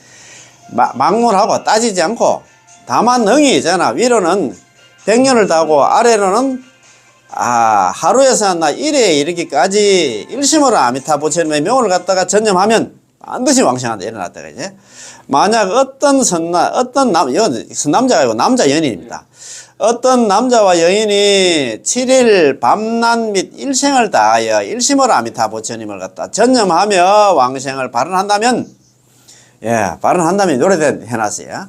막론하고 따지지 않고 다만 능이 있잖아. 위로는 100년을 다하고 아래로는 하루에서 일에 이르기까지 일심으로 아미타 부처님의 명을 갖다가 전념하면 반드시 왕생한다. 일어났다. 이제 만약 어떤 선남자가 아니고 남자 연인입니다. 어떤 남자와 여인이 7일 밤낮 및 일생을 다하여 일심으로 아미타 부처님을 갖다 전념하며 왕생을 발언한다면 발언한다면 노래된 해놨어요.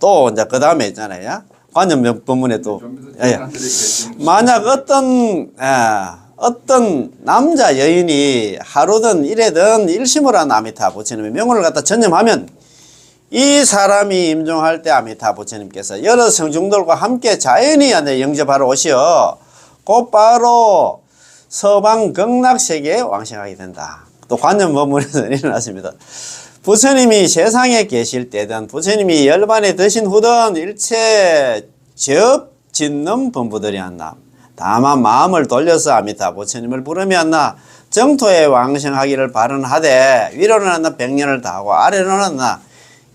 또 이제 그 다음에 있잖아요. 관념 본문에 또 만약 어떤 남자 여인이 하루든 일에든 일심으로 한 아미타 부처님의 명호를 갖다 전념하면 이 사람이 임종할 때 아미타 부처님께서 여러 성중들과 함께 자연히 영접하러 오시어 곧바로 서방 극락세계에 왕생하게 된다. 또 관념 본문에서 일어났습니다. 부처님이 세상에 계실 때든 부처님이 열반에 드신 후든 일체 죄업 짓는 범부들이 한다. 다만 마음을 돌려서 아미타 부처님을 부르며 한나 정토에 왕생하기를 바른하되 위로는 한나 100년을 다하고 아래로는 한나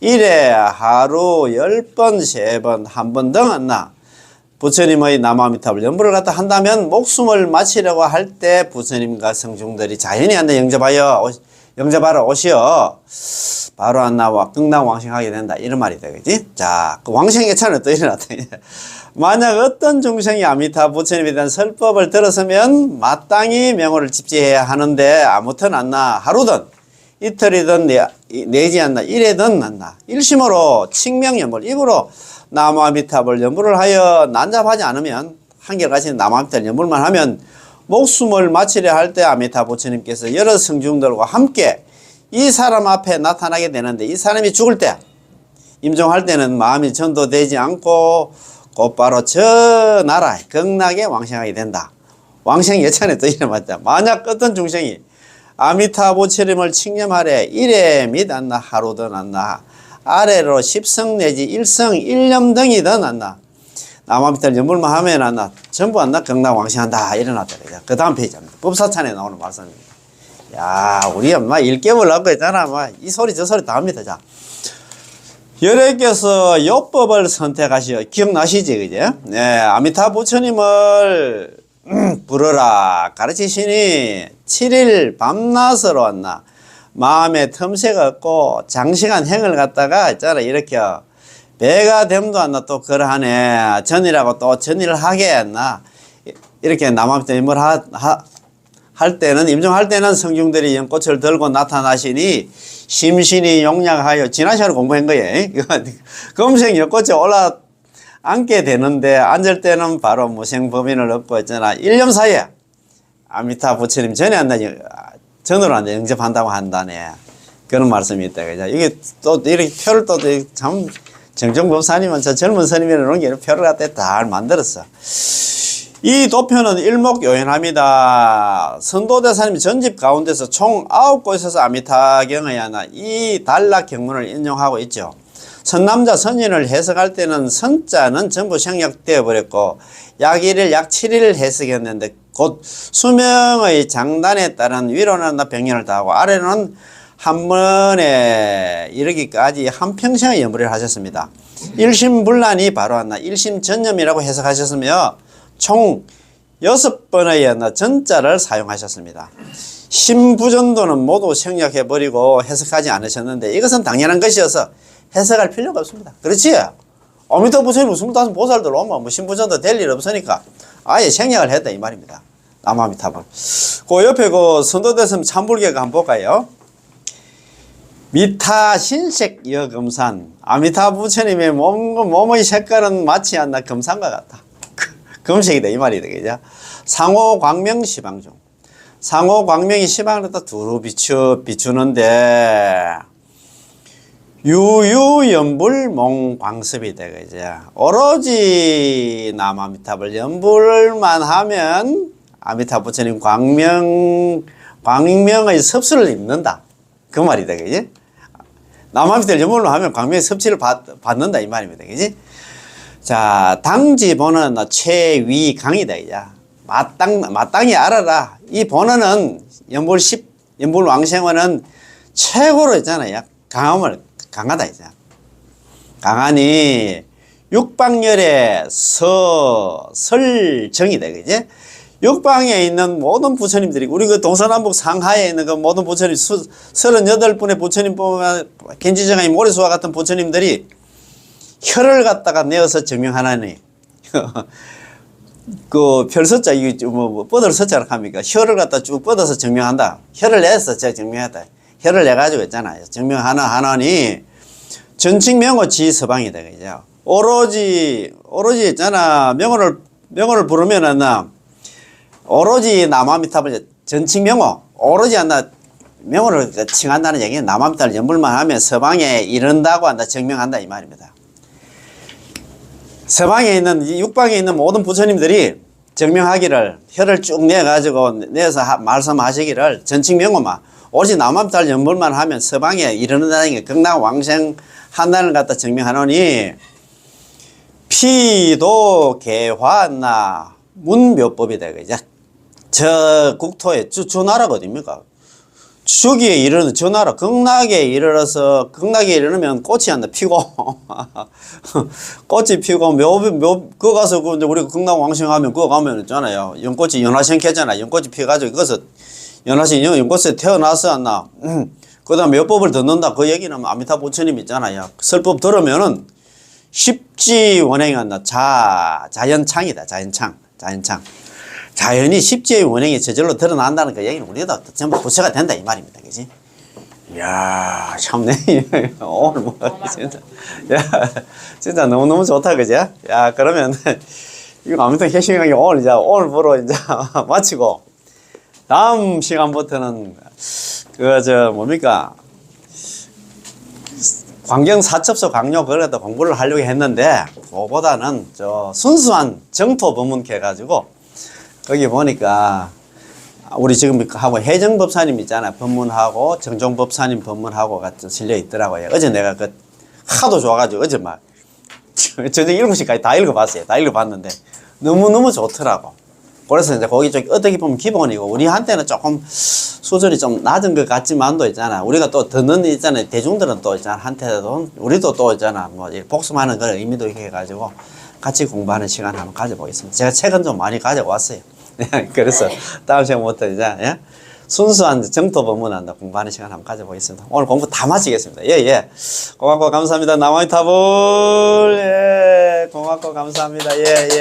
일에 하루 10번, 3번, 1번 등 한나 부처님의 남아미탑을 연부를 갖다 한다면 목숨을 마치려고 할 때 부처님과 성중들이 자연히 한나 영접하러 오시어 바로 한나와 극락 왕생하게 된다. 이런 말이 되겠지? 자, 그 왕생의 차는 또 일어났다. 만약 어떤 중생이 아미타 부처님에 대한 설법을 들었으면 마땅히 명호를 집지해야 하는데 아무튼 안나 하루든 이틀이든 내지 않나 일에든 않나 일심으로 칭명연불 입으로 나무아미탑을 연불을 하여 난잡하지 않으면 한결같이 나무아미탑을 연불만 하면 목숨을 마치려 할 때 아미타 부처님께서 여러 성중들과 함께 이 사람 앞에 나타나게 되는데 이 사람이 죽을 때 임종할 때는 마음이 전도되지 않고 곧바로 저 나라 극락에 왕생하게 된다. 왕생 예찬에 또 이름하자. 만약 어떤 중생이 아미타 부처님을 칭념하래 일에 및 안나 하루든 안나 아래로 10성 내지 1성 1념 등이든 안나 남아미타를 연불만 하면 안나 전부 안나 극락 왕생한다. 일어났다. 그 다음 페이지입니다. 법사찬에 나오는 말씀입니다. 야, 우리 엄마 일깨우려고 했잖아. 이 소리 저 소리 다 합니다. 자, 열애께서 요법을 선택하시어 기억나시지, 그제? 아미타 부처님을 부르라 가르치시니 7일 밤낮으로 왔나 마음에 틈새가 없고 장시간 행을 갖다가 있잖아 이렇게 배가 됨도 않나 또 그러하네 전이라고 또 전일을 하게 했나 이렇게 남아미타 임을 할 때는 임종할 때는 성중들이 연꽃을 들고 나타나시니 심신이 용량하여 지난 시간에 공부한 거예요. 금생 연꽃에 앉게 되는데 앉을 때는 바로 무생법인을 얻고 있잖아. 1년 사이에 아미타 부처님 전에 한다, 전으로 한다, 영접한다고 한다네. 그런 말씀이 있다. 그죠? 이게 또 이렇게 표를 또 참 정정법사님은 저 젊은 스님이라는 놓은 게 표를 갖다 잘 만들었어. 이 도표는 일목요연합니다. 선도대사님이 전집 가운데서 총 9곳에서 아미타경의 하나 이 단락 경문을 인용하고 있죠. 선남자 선인을 해석할 때는 선자는 전부 생략되어 버렸고 약 1일 약 7일 해석했는데 곧 수명의 장단에 따른 위로는 병연을 다하고 아래는 한 번에 이르기까지 한평생의 연불을 하셨습니다. 일심불란이 바로 하나 일심전념이라고 해석하셨으며 총 6번의 전자를 사용하셨습니다. 심부전도는 모두 생략해버리고 해석하지 않으셨는데 이것은 당연한 것이어서 해석할 필요가 없습니다. 그렇지? 아미타 부처님 25보살들 오면 뭐 심부전도 될 일 없으니까 아예 생략을 했다 이 말입니다. 남아미타불. 그 옆에 그 선도대성 참불계가 한번 볼까요? 미타 신색 여금산. 아미타 부처님의 몸의 색깔은 마치 않나 금산과 같다. 금색이다 이 말이다. 그죠? 상호 광명 시방중. 상호 광명이 시방을 갖다 두루 비추는데 유유연불 몽광습이다. 그죠? 오로지 남아미타불 연불만 하면 아미타 부처님 광명의 섭수를 입는다. 그 말이다. 그지? 남아미타불 연불로 하면 광명의 섭취를 받는다 이 말입니다. 그지? 자, 당지 번호는 최위강이다. 이제 마땅히 알아라. 이 번호는 연불 왕생원은 최고로 있잖아요. 강하다 이제. 강하니 육방열의 설정이다. 그지? 육방에 있는 모든 부처님들이 우리 그 동서남북 상하에 있는 그 모든 부처님 38분의 부처님 보면 견지정아님 모래수와 같은 부처님들이 혀를 갖다가 내어서 증명하나니 그 별서자 이게 뭐 뻗을 서자라 합니까? 혀를 갖다 쭉 뻗어서 증명한다. 혀를 내서 제가 증명했다. 혀를 내 가지고 있잖아요. 증명하나니 전칭명호 지서방이다. 그죠? 오로지 있잖아. 명호를 부르면은 오로지 남아미타불 전칭명호 오로지 한다. 명호를 칭한다는 얘기는 남아미타불 연불만 하면 서방에 이른다고 한다. 증명한다 이 말입니다. 서방에 있는 육방에 있는 모든 부처님들이 증명하기를 혀를 쭉 내가지고 내서 말씀하시기를 전칭명호만 오직 남아미타불 연불만 하면 서방에 이르는다는 게 극락 왕생 한단을 갖다 증명하노니 피도 개화나 문묘법이다. 그죠? 저 국토에 저 나라가 어딥니까? 저기에 이르는 저 나라 극락에 이르러서 극락에 이르면 꽃이 한다 피고 꽃이 피고 그거 가서 우리 극락 왕생하면 그거 가면 있잖아요. 연꽃이 연화생캐잖아. 연꽃이 피가지고 그것을 연꽃에 태어나서 안나 그 다음 묘법을 듣는다. 그 얘기는 아미타 부처님 있잖아요. 설법 들으면은 십지원행한다. 자연창이다. 자연창. 자연이 십지의 원행이 저절로 드러난다는 그 얘기는 우리도 전부 부처가 된다 이 말입니다. 그지? 이야, 참네. 오늘 뭐, 진짜. 야, 진짜 너무너무 좋다. 그죠? 야, 그러면, 이거 아무튼 해싱하게 오늘부로 이제 마치고, 다음 시간부터는, 뭡니까? 광경 사첩소 강요 그래도 공부를 하려고 했는데, 그거보다는 순수한 정토 법문캐 가지고, 거기 보니까 우리 지금 하고 해정법사님 있잖아. 법문하고 정종법사님 법문하고 같은 실려 있더라고요. 어제 내가 하도 좋아가지고 어제 막 저녁 7시까지 다 읽어봤어요. 다 읽어봤는데 너무너무 좋더라고. 그래서 이제 거기 좀 어떻게 보면 기본이고 우리한테는 조금 수준이 좀 낮은 것 같지만도 있잖아. 우리가 또 듣는 있잖아요. 대중들은 또 있잖아. 한테도 우리도 또 있잖아. 뭐 복습하는 그런 의미도 있게 해가지고 같이 공부하는 시간 한번 가져보겠습니다. 제가 책은 좀 많이 가져왔어요. 그래서 다음 시간부터 이제 순수한 정토 법문한다 공부하는 시간 한번 가져보겠습니다. 오늘 공부 다 마치겠습니다. 예. 고맙고 감사합니다. 남아미타불. 예. 고맙고 감사합니다. 예.